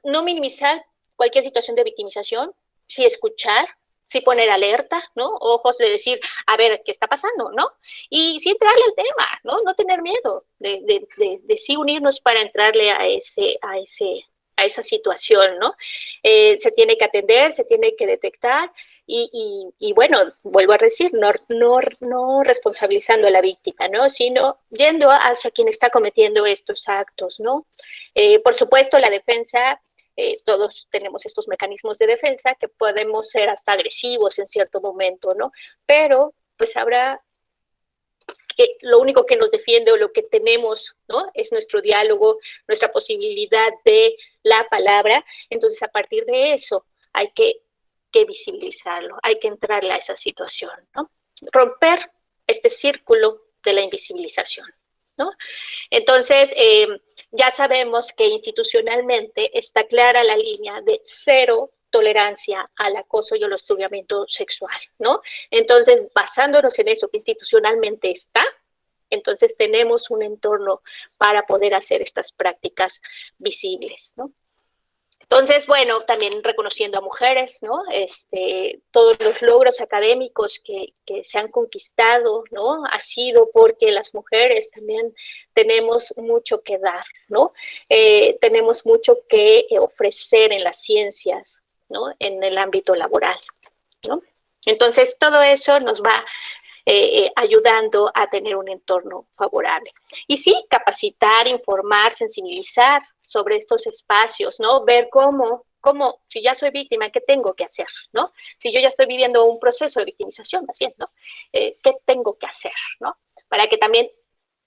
No minimizar cualquier situación de victimización, sí escuchar, sí poner alerta, ¿no? Ojos de decir, a ver, ¿qué está pasando, no? Y sí entrarle al tema, ¿no? No tener miedo de sí unirnos para entrarle a esa situación, ¿no? Se tiene que atender, se tiene que detectar y bueno, vuelvo a decir, no responsabilizando a la víctima, ¿no? Sino yendo hacia quien está cometiendo estos actos, ¿no? Por supuesto, la defensa, todos tenemos estos mecanismos de defensa que podemos ser hasta agresivos en cierto momento, ¿no? Pero pues habrá que lo único que nos defiende o lo que tenemos, ¿no? Es nuestro diálogo, nuestra posibilidad de la palabra. Entonces, a partir de eso, hay que visibilizarlo, hay que entrarle a esa situación, ¿no? Romper este círculo de la invisibilización, ¿no? Entonces, ya sabemos que institucionalmente está clara la línea de cero tolerancia al acoso y al hostigamiento sexual, ¿no? Entonces, basándonos en eso que institucionalmente está, entonces tenemos un entorno para poder hacer estas prácticas visibles, ¿no? Entonces, bueno, también reconociendo a mujeres, ¿no? Todos los logros académicos que se han conquistado, ¿no? Ha sido porque las mujeres también tenemos mucho que dar, ¿no? Tenemos mucho que ofrecer en las ciencias, ¿no? En el ámbito laboral, ¿no? Entonces, todo eso nos va ayudando a tener un entorno favorable. Y sí, capacitar, informar, sensibilizar sobre estos espacios, ¿no? Ver cómo, si ya soy víctima, ¿qué tengo que hacer, ¿no? Si yo ya estoy viviendo un proceso de victimización, más bien, ¿no? ¿Qué tengo que hacer, ¿no? Para que también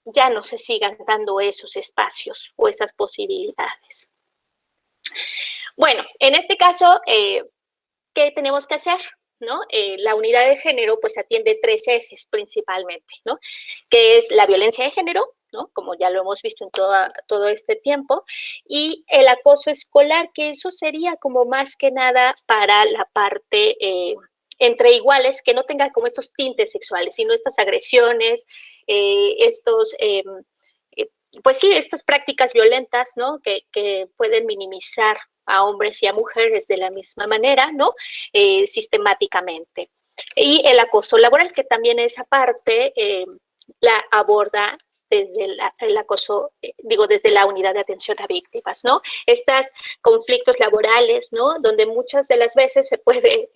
ya no se sigan dando esos espacios o esas posibilidades. Bueno, en este caso, ¿qué tenemos que hacer? ¿No? La unidad de género pues atiende 3 ejes principalmente, ¿no? Que es la violencia de género, ¿no? Como ya lo hemos visto en todo este tiempo, y el acoso escolar, que eso sería como más que nada para la parte entre iguales, que no tenga como estos tintes sexuales, sino estas agresiones, pues sí, estas prácticas violentas, ¿no? Que pueden minimizar a hombres y a mujeres de la misma manera, ¿no? Sistemáticamente. Y el acoso laboral, que también esa parte la aborda desde el acoso, desde la unidad de atención a víctimas, ¿no? Estos conflictos laborales, ¿no? Donde muchas de las veces se puede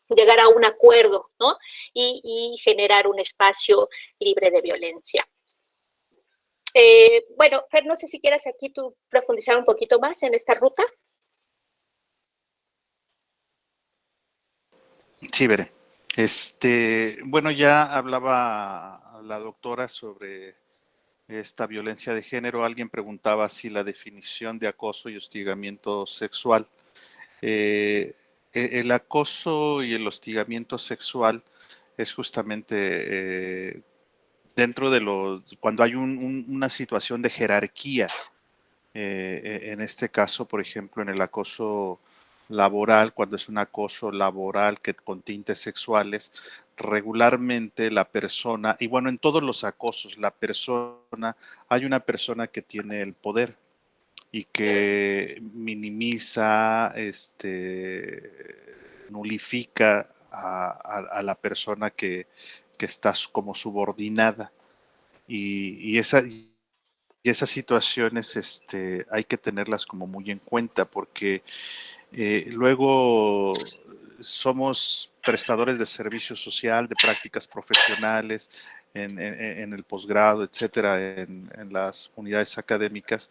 llegar a un acuerdo, ¿no? Y generar un espacio libre de violencia. Bueno, Fer, no sé si quieras aquí tú profundizar un poquito más en esta ruta. Sí, veré. Bueno, ya hablaba la doctora sobre esta violencia de género. Alguien preguntaba si la definición de acoso y hostigamiento sexual. El acoso y el hostigamiento sexual es justamente dentro de cuando hay una situación de jerarquía. En este caso, por ejemplo, en el acoso laboral, cuando es un acoso laboral que con tintes sexuales, regularmente la persona, y bueno, en todos los acosos, hay una persona que tiene el poder y que minimiza, nulifica a la persona que está como subordinada. Y esas situaciones hay que tenerlas como muy en cuenta porque luego somos prestadores de servicio social, de prácticas profesionales en el posgrado, etcétera, en las unidades académicas,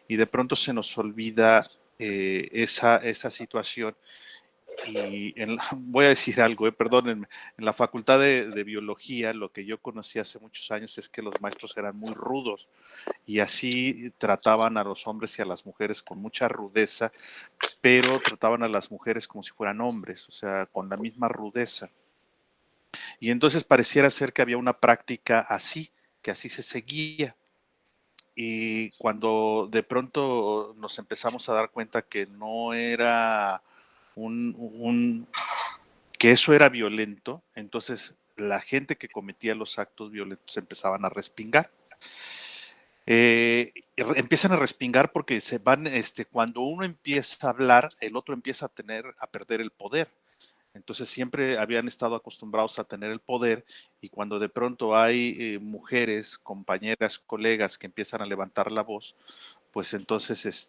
y de pronto se nos olvida esa situación. Y voy a decir algo, perdónenme, en la facultad de biología lo que yo conocí hace muchos años es que los maestros eran muy rudos y así trataban a los hombres y a las mujeres con mucha rudeza, pero trataban a las mujeres como si fueran hombres, o sea, con la misma rudeza. Y entonces pareciera ser que había una práctica así, que así se seguía. Y cuando de pronto nos empezamos a dar cuenta que no era que eso era violento, entonces la gente que cometía los actos violentos empezaban a respingar. Empiezan a respingar porque se van, cuando uno empieza a hablar, el otro empieza a perder el poder. Entonces siempre habían estado acostumbrados a tener el poder y cuando de pronto hay mujeres, compañeras, colegas que empiezan a levantar la voz, pues entonces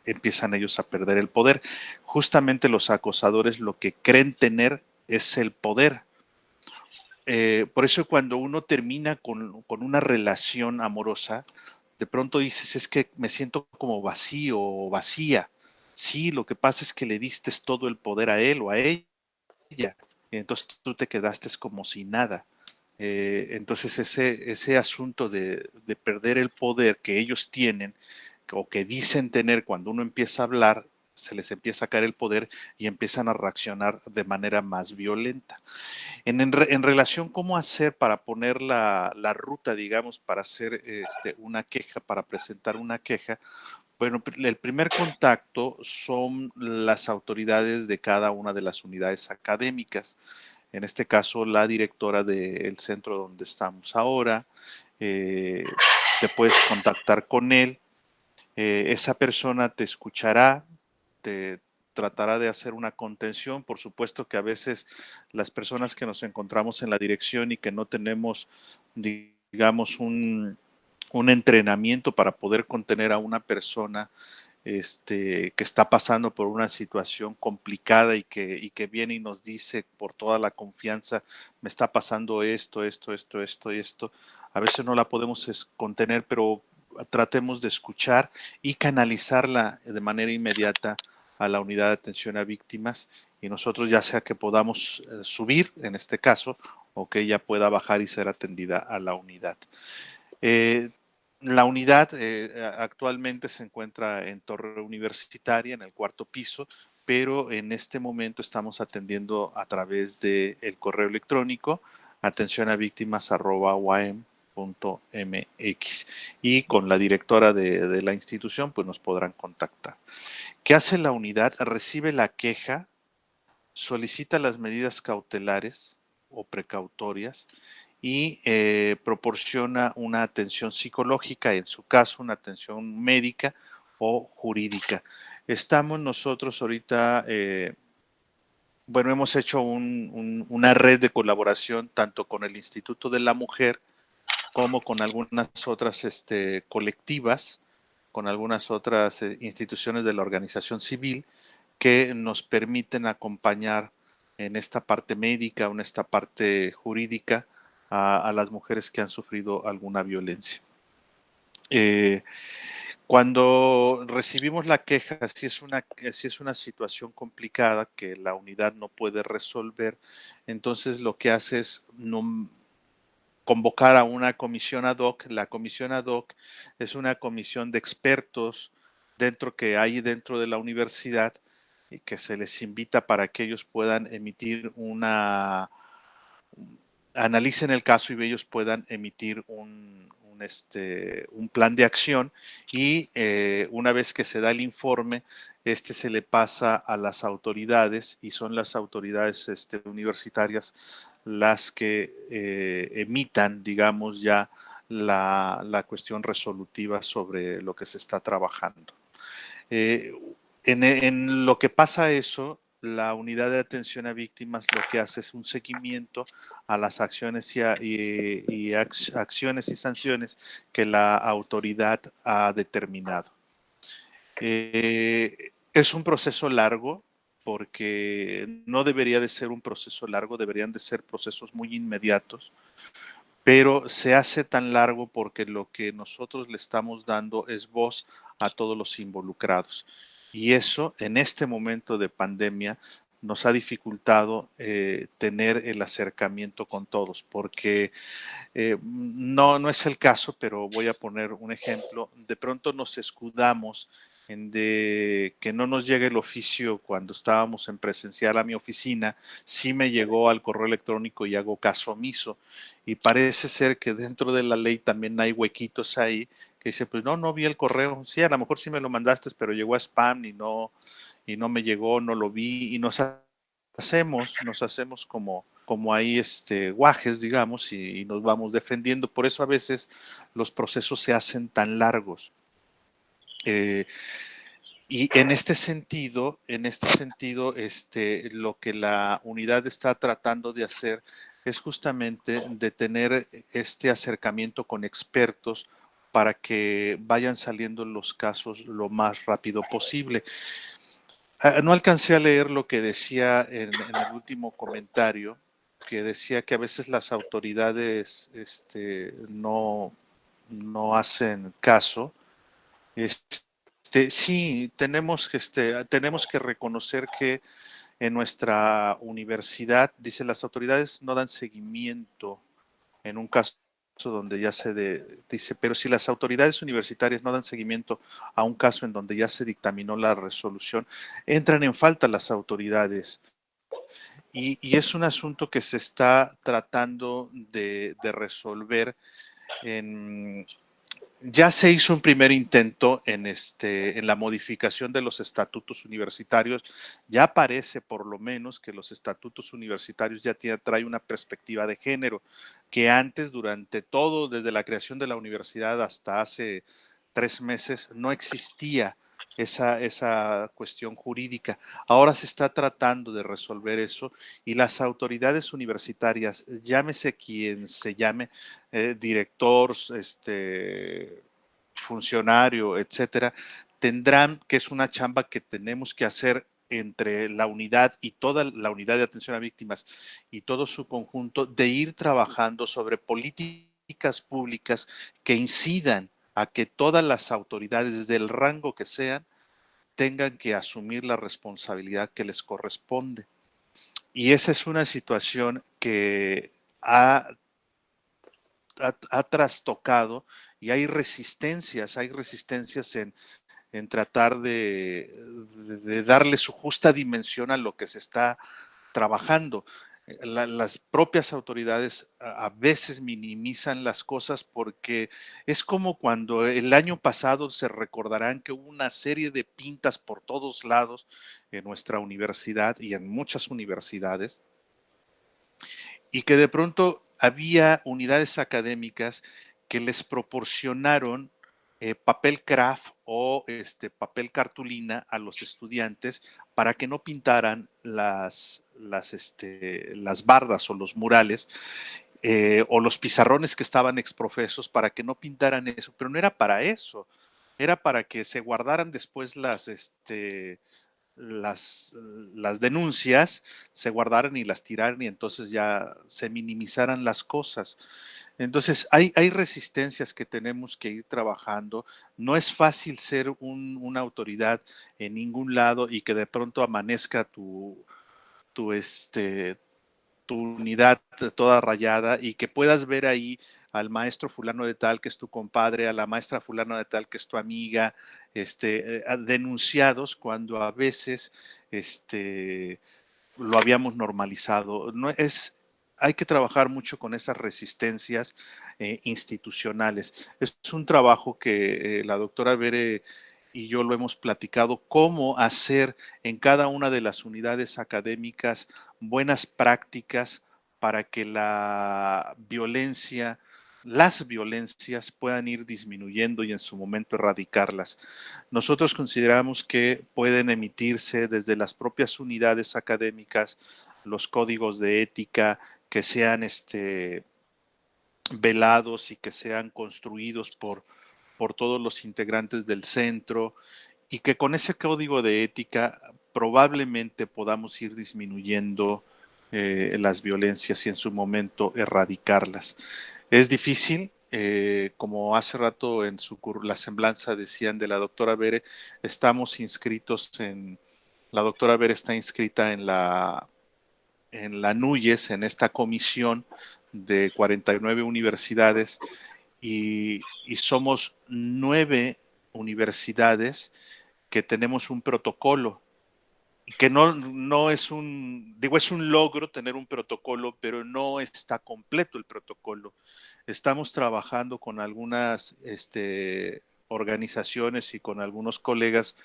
empiezan ellos a perder el poder. Justamente los acosadores lo que creen tener es el poder. Por eso cuando uno termina con una relación amorosa, de pronto dices, es que me siento como vacío o vacía. Sí, lo que pasa es que le diste todo el poder a él o a ella. Y entonces tú te quedaste como sin nada. Entonces ese asunto de perder el poder que ellos tienen o que dicen tener cuando uno empieza a hablar, se les empieza a caer el poder y empiezan a reaccionar de manera más violenta. En relación cómo hacer para poner la ruta, digamos, para hacer una queja, para presentar una queja, bueno, el primer contacto son las autoridades de cada una de las unidades académicas. En este caso, la directora del centro donde estamos ahora. Te puedes contactar con él. Esa persona te escuchará, te tratará de hacer una contención. Por supuesto que a veces las personas que nos encontramos en la dirección y que no tenemos, digamos, un entrenamiento para poder contener a una persona que está pasando por una situación complicada y que viene y nos dice por toda la confianza, me está pasando esto y esto. A veces no la podemos contener, pero tratemos de escuchar y canalizarla de manera inmediata a la unidad de atención a víctimas y nosotros ya sea que podamos subir en este caso o que ella pueda bajar y ser atendida a la unidad. La unidad actualmente se encuentra en Torre Universitaria, en el 4º piso, pero en este momento estamos atendiendo a través del correo electrónico atencionavíctimas@uam.mx y con la directora de la institución pues nos podrán contactar. ¿Qué hace la unidad? Recibe la queja, solicita las medidas cautelares o precautorias y proporciona una atención psicológica, en su caso una atención médica o jurídica. Estamos nosotros ahorita, bueno, hemos hecho una red de colaboración tanto con el Instituto de la Mujer como con algunas otras colectivas, con algunas otras instituciones de la organización civil que nos permiten acompañar en esta parte médica o en esta parte jurídica a las mujeres que han sufrido alguna violencia. Cuando recibimos la queja, si es una situación complicada que la unidad no puede resolver, entonces lo que hace es convocar a una comisión ad hoc. La comisión ad hoc es una comisión de expertos que hay dentro de la universidad y que se les invita para que ellos puedan analicen el caso y ellos puedan emitir un plan de acción y una vez que se da el informe, se le pasa a las autoridades y son las autoridades universitarias las que emitan, digamos, ya la cuestión resolutiva sobre lo que se está trabajando. En lo que pasa eso, la unidad de atención a víctimas lo que hace es un seguimiento a las acciones acciones y sanciones que la autoridad ha determinado. Es un proceso largo porque no debería de ser un proceso largo, deberían de ser procesos muy inmediatos, pero se hace tan largo porque lo que nosotros le estamos dando es voz a todos los involucrados. Y eso, en este momento de pandemia, nos ha dificultado tener el acercamiento con todos, porque no es el caso, pero voy a poner un ejemplo. De pronto nos escudamos de que no nos llegue el oficio cuando estábamos en presencial a mi oficina, sí me llegó al correo electrónico y hago caso omiso. Y parece ser que dentro de la ley también hay huequitos ahí que dice, pues no vi el correo. Sí, a lo mejor sí me lo mandaste, pero llegó a spam y no me llegó, no lo vi, y nos hacemos como ahí guajes, digamos, y nos vamos defendiendo. Por eso a veces los procesos se hacen tan largos. Y en este sentido, lo que la unidad está tratando de hacer es justamente de tener este acercamiento con expertos para que vayan saliendo los casos lo más rápido posible. No alcancé a leer lo que decía en el último comentario, que decía que a veces las autoridades no hacen caso. Sí, tenemos que reconocer que en nuestra universidad, dice, las autoridades no dan seguimiento en un caso donde ya dice, pero si las autoridades universitarias no dan seguimiento a un caso en donde ya se dictaminó la resolución, entran en falta las autoridades. Y es un asunto que se está tratando de resolver ya se hizo un primer intento en la modificación de los estatutos universitarios. Ya parece, por lo menos, que los estatutos universitarios ya traen una perspectiva de género, que antes, durante todo, desde la creación de la universidad hasta hace 3 meses, no existía esa cuestión jurídica. Ahora se está tratando de resolver eso y las autoridades universitarias, llámese quien se llame, director, funcionario, etcétera, tendrán, que es una chamba que tenemos que hacer entre la unidad y toda la unidad de atención a víctimas y todo su conjunto, de ir trabajando sobre políticas públicas que incidan a que todas las autoridades, desde el rango que sean, tengan que asumir la responsabilidad que les corresponde. Y esa es una situación que ha trastocado y hay resistencias en tratar de darle su justa dimensión a lo que se está trabajando. Las propias autoridades a veces minimizan las cosas porque es como cuando el año pasado se recordarán que hubo una serie de pintas por todos lados en nuestra universidad y en muchas universidades, y que de pronto había unidades académicas que les proporcionaron papel craft o papel cartulina a los estudiantes para que no pintaran las bardas o los murales o los pizarrones que estaban exprofesos, para que no pintaran eso, pero no era para eso, era para que se guardaran después las denuncias, se guardaran y las tiraran y entonces ya se minimizaran las cosas. Entonces hay resistencias que tenemos que ir trabajando. No es fácil ser una autoridad en ningún lado y que de pronto amanezca tu unidad toda rayada y que puedas ver ahí al maestro fulano de tal que es tu compadre, a la maestra fulano de tal que es tu amiga, denunciados cuando a veces lo habíamos normalizado. Hay que trabajar mucho con esas resistencias institucionales. Es un trabajo que la doctora Bere y yo lo hemos platicado, cómo hacer en cada una de las unidades académicas buenas prácticas para que las violencias puedan ir disminuyendo y en su momento erradicarlas. Nosotros consideramos que pueden emitirse desde las propias unidades académicas los códigos de ética que sean velados y que sean construidos por todos los integrantes del centro, y que con ese código de ética probablemente podamos ir disminuyendo las violencias y en su momento erradicarlas. Es difícil, como hace rato en la semblanza decían de la doctora Bere, la doctora Bere está inscrita en la NUYES, en esta comisión de 49 universidades, y somos 9 universidades que tenemos un protocolo, que no es es un logro tener un protocolo, pero no está completo el protocolo. Estamos trabajando con algunas organizaciones y con algunos colegas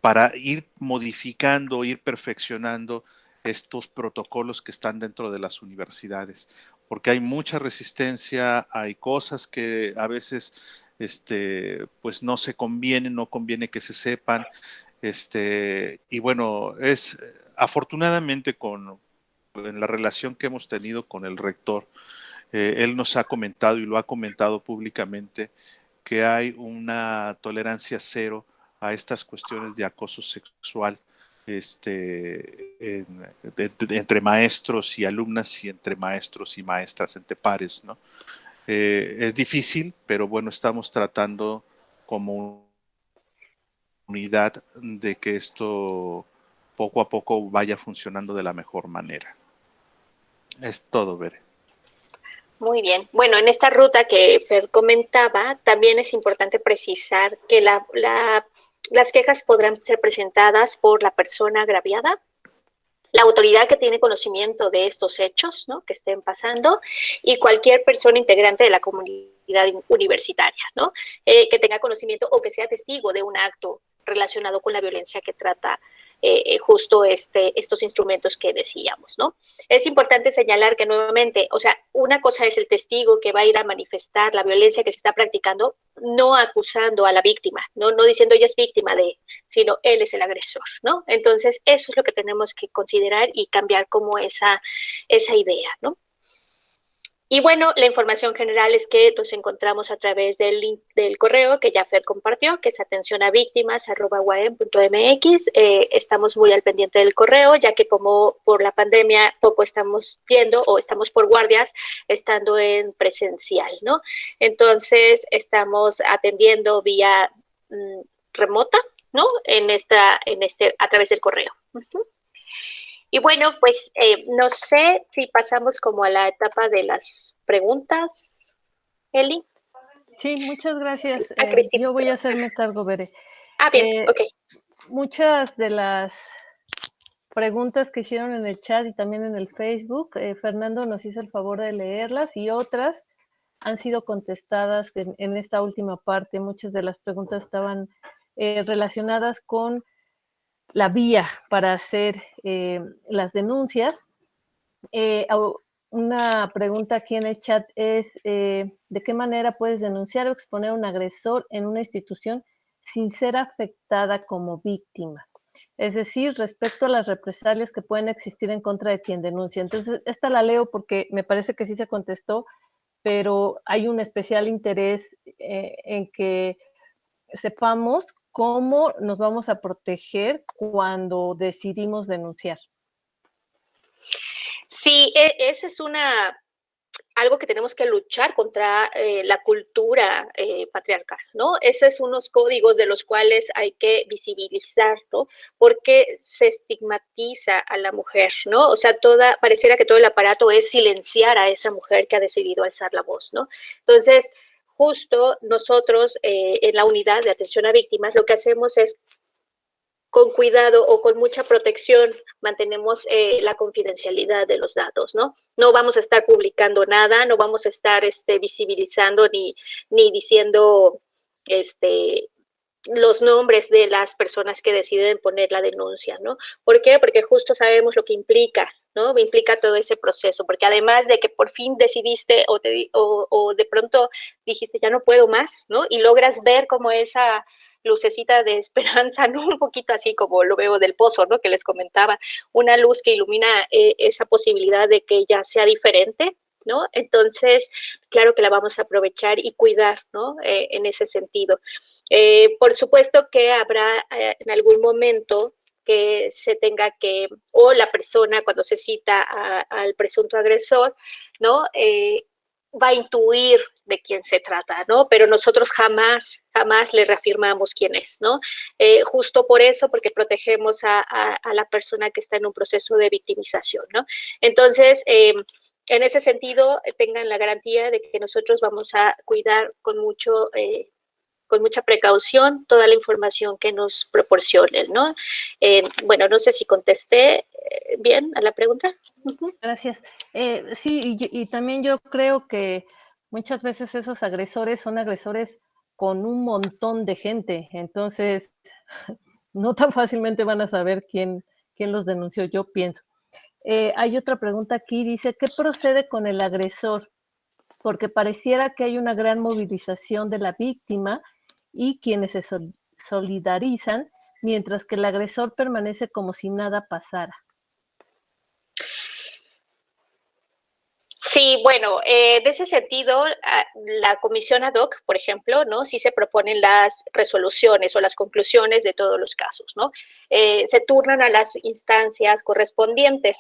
para ir modificando, ir perfeccionando estos protocolos que están dentro de las universidades, porque hay mucha resistencia, hay cosas que a veces pues no conviene que se sepan, y bueno, afortunadamente en la relación que hemos tenido con el rector, él nos ha comentado y lo ha comentado públicamente que hay una tolerancia cero a estas cuestiones de acoso sexual entre maestros y alumnas y entre maestros y maestras, entre pares, ¿no? Es difícil, pero bueno, estamos tratando como unidad de que esto poco a poco vaya funcionando de la mejor manera. Es todo, Bere. Muy bien. Bueno, en esta ruta que Fer comentaba, también es importante precisar que las quejas podrán ser presentadas por la persona agraviada, la autoridad que tiene conocimiento de estos hechos, ¿no?, que estén pasando, y cualquier persona integrante de la comunidad universitaria, ¿no?, que tenga conocimiento o que sea testigo de un acto relacionado con la violencia que trata justo estos instrumentos que decíamos, ¿no? Es importante señalar que nuevamente, o sea, una cosa es el testigo que va a ir a manifestar la violencia que se está practicando, no acusando a la víctima, no diciendo ella es víctima de, sino él es el agresor, ¿no? Entonces, eso es lo que tenemos que considerar y cambiar como esa idea, ¿no? Y bueno, la información general es que nos encontramos a través del link del correo que ya Fer compartió, que es atencionavíctimas@uam.mx. Estamos muy al pendiente del correo, ya que como por la pandemia poco estamos viendo o estamos por guardias estando en presencial, ¿no? Entonces, estamos atendiendo vía remota, ¿no? A través del correo. Uh-huh. Y bueno, pues no sé si pasamos como a la etapa de las preguntas, Eli. Sí, muchas gracias. Cristina. Yo voy a hacerme cargo, Bere. Bien, ok. Muchas de las preguntas que hicieron en el chat y también en el Facebook, Fernando nos hizo el favor de leerlas y otras han sido contestadas en esta última parte. Muchas de las preguntas estaban relacionadas con la vía para hacer las denuncias. Una pregunta aquí en el chat es, ¿de qué manera puedes denunciar o exponer a un agresor en una institución sin ser afectada como víctima? Es decir, respecto a las represalias que pueden existir en contra de quien denuncia. Entonces, esta la leo porque me parece que sí se contestó, pero hay un especial interés en que sepamos cómo nos vamos a proteger cuando decidimos denunciar. Sí, esa es algo que tenemos que luchar contra la cultura patriarcal, ¿no? Esos son unos códigos de los cuales hay que visibilizar, ¿no? Porque se estigmatiza a la mujer, ¿no? O sea, pareciera que todo el aparato es silenciar a esa mujer que ha decidido alzar la voz, ¿no? Entonces, justo nosotros en la unidad de atención a víctimas lo que hacemos es con cuidado o con mucha protección mantenemos la confidencialidad de los datos, ¿no? No vamos a estar publicando nada, no vamos a estar visibilizando ni diciendo los nombres de las personas que deciden poner la denuncia, ¿no? ¿Por qué? Porque justo sabemos lo que implica, ¿no? Implica todo ese proceso, porque además de que por fin decidiste o de pronto dijiste ya no puedo más, ¿no? Y logras ver como esa lucecita de esperanza, ¿no? Un poquito así como lo veo del pozo, ¿no? Que les comentaba, una luz que ilumina esa posibilidad de que ya sea diferente, ¿no? Entonces, claro que la vamos a aprovechar y cuidar, ¿no? En ese sentido. Por supuesto que habrá en algún momento que se tenga que, o la persona cuando se cita al presunto agresor, ¿no? Va a intuir de quién se trata, ¿no? Pero nosotros jamás le reafirmamos quién es, ¿no? Justo por eso, porque protegemos a la persona que está en un proceso de victimización, ¿no? Entonces, en ese sentido, tengan la garantía de que nosotros vamos a cuidar con mucho con mucha precaución toda la información que nos proporcionen, ¿no? Bueno, no sé si contesté bien a la pregunta. Gracias. Sí, y también yo creo que muchas veces esos agresores son agresores con un montón de gente, entonces no tan fácilmente van a saber quién los denunció, yo pienso. Hay otra pregunta aquí, dice, ¿qué procede con el agresor? Porque pareciera que hay una gran movilización de la víctima y quienes se solidarizan, mientras que el agresor permanece como si nada pasara. Sí, bueno, en ese sentido, la comisión ad hoc, por ejemplo, ¿no? Sí se proponen las resoluciones o las conclusiones de todos los casos, ¿no? Se turnan a las instancias correspondientes.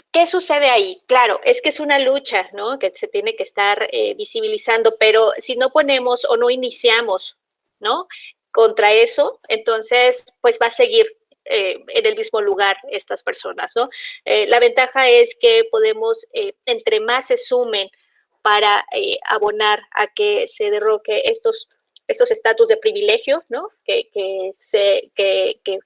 ¿Qué sucede ahí? Claro, es que es una lucha, ¿no? Que se tiene que estar visibilizando, pero si no ponemos o no iniciamos, ¿no? Contra eso, entonces, pues va a seguir en el mismo lugar estas personas, ¿no? La ventaja es que podemos, entre más se sumen para abonar a que se derroque estos estatus de privilegio, ¿no? Que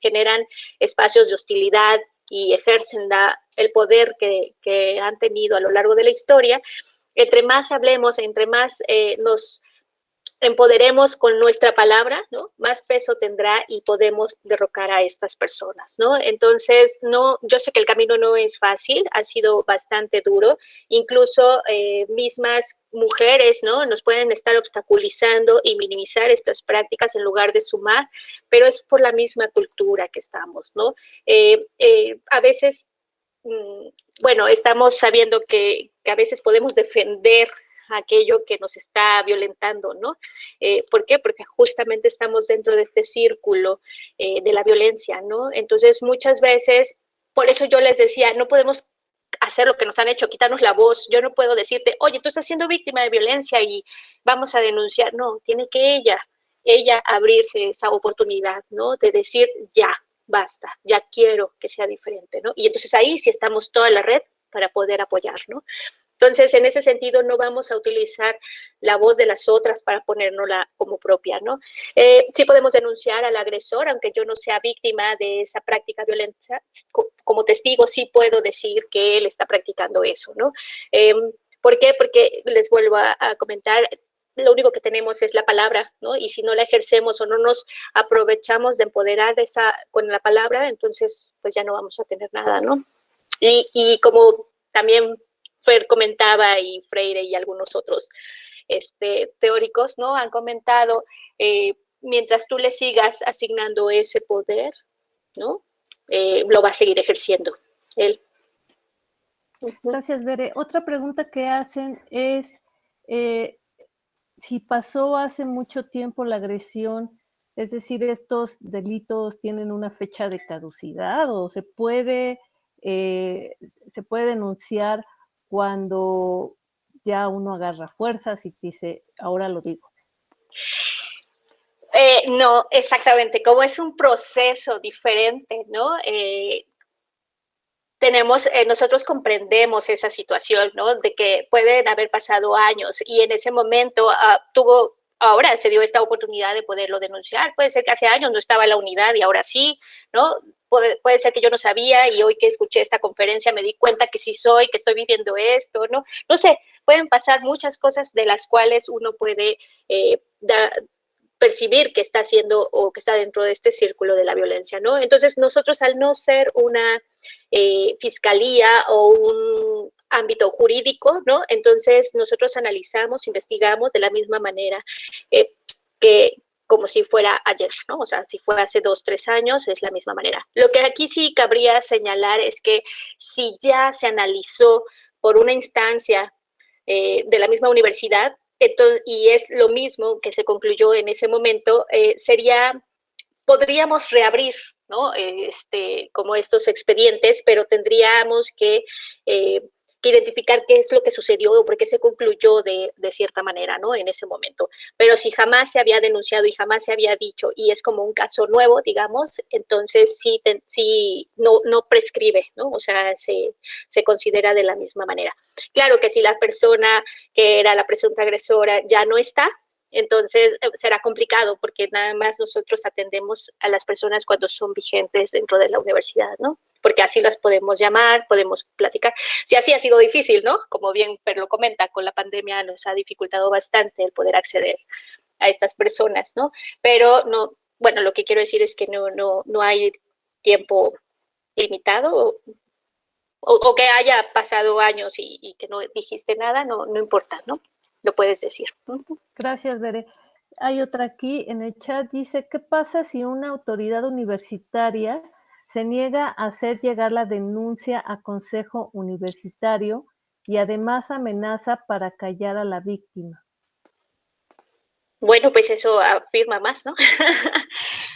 generan espacios de hostilidad y ejercen el poder que han tenido a lo largo de la historia. Entre más hablemos, entre más nos empoderemos con nuestra palabra, ¿no? Más peso tendrá y podemos derrocar a estas personas, ¿no? Entonces, no, yo sé que el camino no es fácil, ha sido bastante duro, incluso mismas mujeres, ¿no? Nos pueden estar obstaculizando y minimizar estas prácticas en lugar de sumar, pero es por la misma cultura que estamos, ¿no? A veces, bueno, estamos sabiendo que a veces podemos defender aquello que nos está violentando, ¿no? ¿Por qué? Porque justamente estamos dentro de este círculo de la violencia, ¿no? Entonces, muchas veces, por eso yo les decía, no podemos hacer lo que nos han hecho, quitarnos la voz. Yo no puedo decirte, oye, tú estás siendo víctima de violencia y vamos a denunciar. No, tiene que ella abrirse esa oportunidad, ¿no? De decir, ya, basta, ya quiero que sea diferente, ¿no? Y entonces ahí sí estamos toda la red para poder apoyar, ¿no? Entonces, en ese sentido, no vamos a utilizar la voz de las otras para ponérnosla como propia, ¿no? Sí podemos denunciar al agresor, aunque yo no sea víctima de esa práctica violenta, como testigo sí puedo decir que él está practicando eso, ¿no? ¿Por qué? Porque les vuelvo a comentar, lo único que tenemos es la palabra, ¿no? Y si no la ejercemos o no nos aprovechamos de empoderar con la palabra, entonces pues ya no vamos a tener nada, ¿no? Y como también Fer comentaba y Freire y algunos otros teóricos, ¿no? Han comentado, mientras tú le sigas asignando ese poder, ¿no? Lo va a seguir ejerciendo él. Gracias, Bere. Otra pregunta que hacen es si pasó hace mucho tiempo la agresión, es decir, ¿estos delitos tienen una fecha de caducidad o se puede denunciar cuando ya uno agarra fuerzas y dice, ahora lo digo? No, exactamente, como es un proceso diferente, ¿no? Nosotros comprendemos esa situación, ¿no? De que pueden haber pasado años y en ese momento ahora se dio esta oportunidad de poderlo denunciar. Puede ser que hace años no estaba en la unidad y ahora sí, ¿no? Puede ser que yo no sabía y hoy que escuché esta conferencia me di cuenta que sí soy, que estoy viviendo esto, ¿no? No sé, pueden pasar muchas cosas de las cuales uno puede percibir que está haciendo o que está dentro de este círculo de la violencia, ¿no? Entonces, nosotros al no ser una fiscalía o un ámbito jurídico, ¿no? Entonces, nosotros analizamos, investigamos de la misma manera que como si fuera ayer, ¿no? O sea, si fue hace 2, 3 años, es la misma manera. Lo que aquí sí cabría señalar es que si ya se analizó por una instancia de la misma universidad, y es lo mismo que se concluyó en ese momento, podríamos reabrir, ¿no? Como estos expedientes, pero tendríamos que que identificar qué es lo que sucedió o por qué se concluyó de cierta manera, ¿no? En ese momento. Pero si jamás se había denunciado y jamás se había dicho y es como un caso nuevo, digamos, entonces sí no prescribe, ¿no? O sea, se considera de la misma manera. Claro que si la persona que era la presunta agresora ya no está, entonces será complicado porque nada más nosotros atendemos a las personas cuando son vigentes dentro de la universidad, ¿no? Porque así las podemos llamar, podemos platicar. Si así ha sido difícil, ¿no? Como bien Per lo comenta, con la pandemia nos ha dificultado bastante el poder acceder a estas personas, ¿no? Pero no, bueno, lo que quiero decir es que no hay tiempo limitado o que haya pasado años y que no dijiste nada, no importa, ¿no? Lo puedes decir. Gracias, Bere. Hay otra aquí en el chat, dice, ¿qué pasa si una autoridad universitaria se niega a hacer llegar la denuncia a consejo universitario y además amenaza para callar a la víctima? Bueno, pues eso afirma más, ¿no?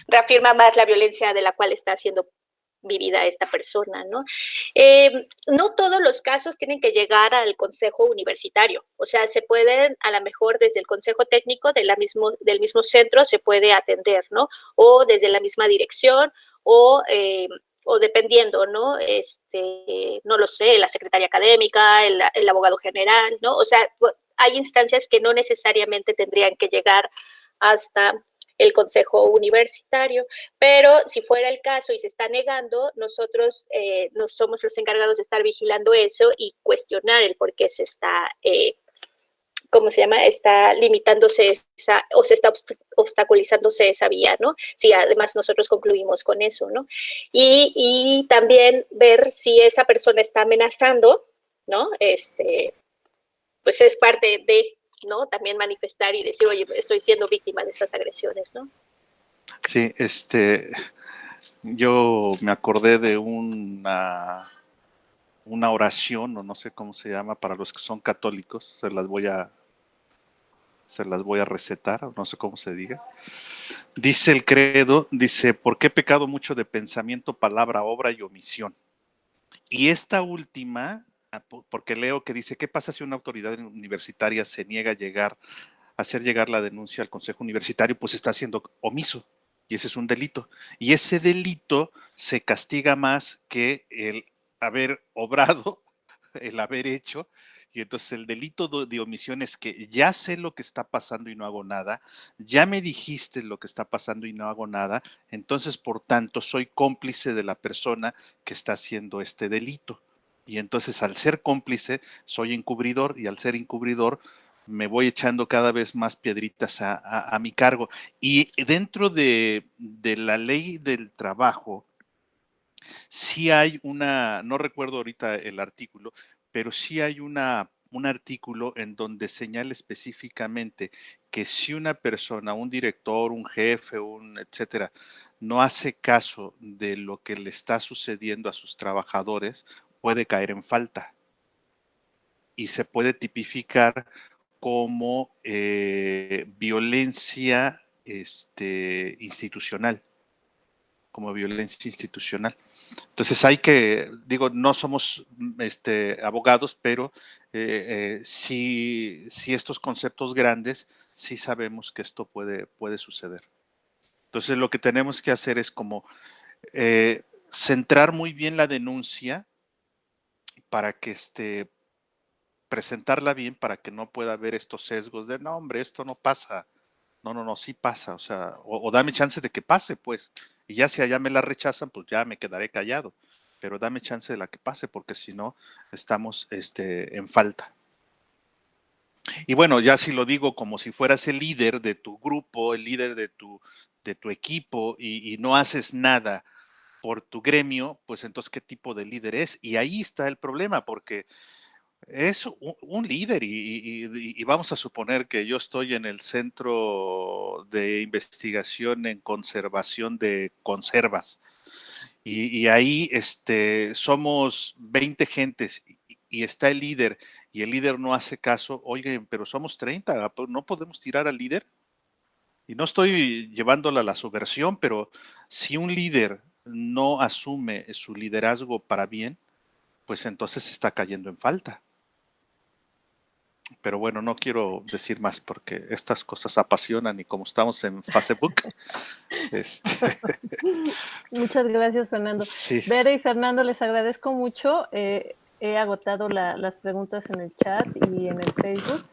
Reafirma más la violencia de la cual está siendo vivida esta persona, ¿no? No todos los casos tienen que llegar al consejo universitario, o sea, se pueden, a lo mejor desde el consejo técnico del mismo centro se puede atender, ¿no? O desde la misma dirección, o dependiendo, ¿no? No lo sé, la secretaria académica, el abogado general, ¿no? O sea, hay instancias que no necesariamente tendrían que llegar hasta el consejo universitario, pero si fuera el caso y se está negando, nosotros no somos los encargados de estar vigilando eso y cuestionar el por qué se está, ¿cómo se llama? Está limitándose o se está obstaculizándose esa vía, ¿no? Si además nosotros concluimos con eso, ¿no? Y también ver si esa persona está amenazando, ¿no? Pues es parte de, ¿no? También manifestar y decir, oye, estoy siendo víctima de esas agresiones, ¿no? Sí, yo me acordé de una oración, o no sé cómo se llama, para los que son católicos, se las voy a recetar, o no sé cómo se diga. Dice el credo, dice, porque he pecado mucho de pensamiento, palabra, obra y omisión. Y esta última, porque leo que dice, ¿qué pasa si una autoridad universitaria se niega a hacer llegar la denuncia al consejo universitario? Pues está siendo omiso, y ese es un delito. Y ese delito se castiga más que el haber obrado, el haber hecho. Y entonces el delito de omisión es que ya sé lo que está pasando y no hago nada, ya me dijiste lo que está pasando y no hago nada, entonces por tanto soy cómplice de la persona que está haciendo este delito. Y entonces al ser cómplice soy encubridor, y al ser encubridor me voy echando cada vez más piedritas a mi cargo. Y dentro de la ley del trabajo, sí hay no recuerdo ahorita el artículo, pero sí hay un artículo en donde señala específicamente que si una persona, un director, un jefe, etcétera, no hace caso de lo que le está sucediendo a sus trabajadores, puede caer en falta y se puede tipificar como violencia institucional, como violencia institucional. Entonces digo, no somos abogados, pero sí estos conceptos grandes, sí sabemos que esto puede suceder. Entonces lo que tenemos que hacer es como centrar muy bien la denuncia para que presentarla bien, para que no pueda haber estos sesgos de, no, hombre, esto no pasa. No, sí pasa, o sea, o dame chance de que pase, pues. Y ya si allá me la rechazan, pues ya me quedaré callado. Pero dame chance de la que pase, porque si no, estamos en falta. Y bueno, ya si lo digo como si fueras el líder de tu grupo, el líder de tu equipo, y no haces nada por tu gremio, pues entonces, ¿qué tipo de líder es? Y ahí está el problema, porque es un líder y vamos a suponer que yo estoy en el Centro de Investigación en Conservación de Conservas y ahí somos 20 gentes y está el líder y el líder no hace caso. Oigan, pero somos 30, ¿no podemos tirar al líder? Y no estoy llevándola a la subversión, pero si un líder no asume su liderazgo para bien, pues entonces está cayendo en falta. Pero bueno, no quiero decir más porque estas cosas apasionan y como estamos en Facebook. Muchas gracias, Fernando. Sí. Vera y Fernando, les agradezco mucho. He agotado las preguntas en el chat y en el Facebook,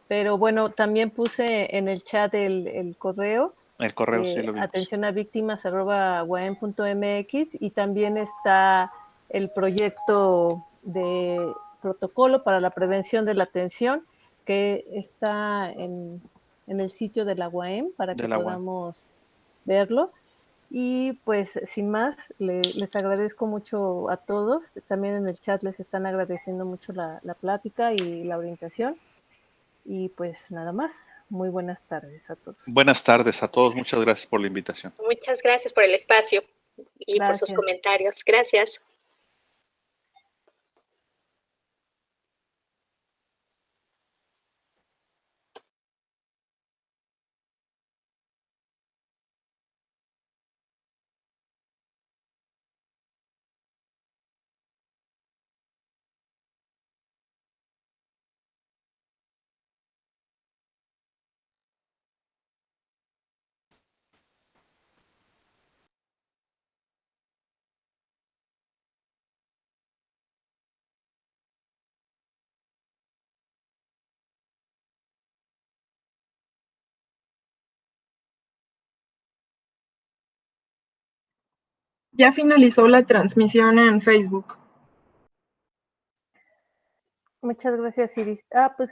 pero bueno, también puse en el chat el correo. El correo, sí lo vimos. atencionavíctimas@guam.mx, y también está el proyecto de protocolo para la prevención de la atención, que está en el sitio de la UAM para que podamos verlo. Y pues sin más, les agradezco mucho a todos. También en el chat les están agradeciendo mucho la plática y la orientación. Y pues nada más. Muy buenas tardes a todos. Buenas tardes a todos. Muchas gracias por la invitación. Muchas gracias por el espacio y por sus comentarios. Gracias. Ya finalizó la transmisión en Facebook. Muchas gracias, Iris. Pues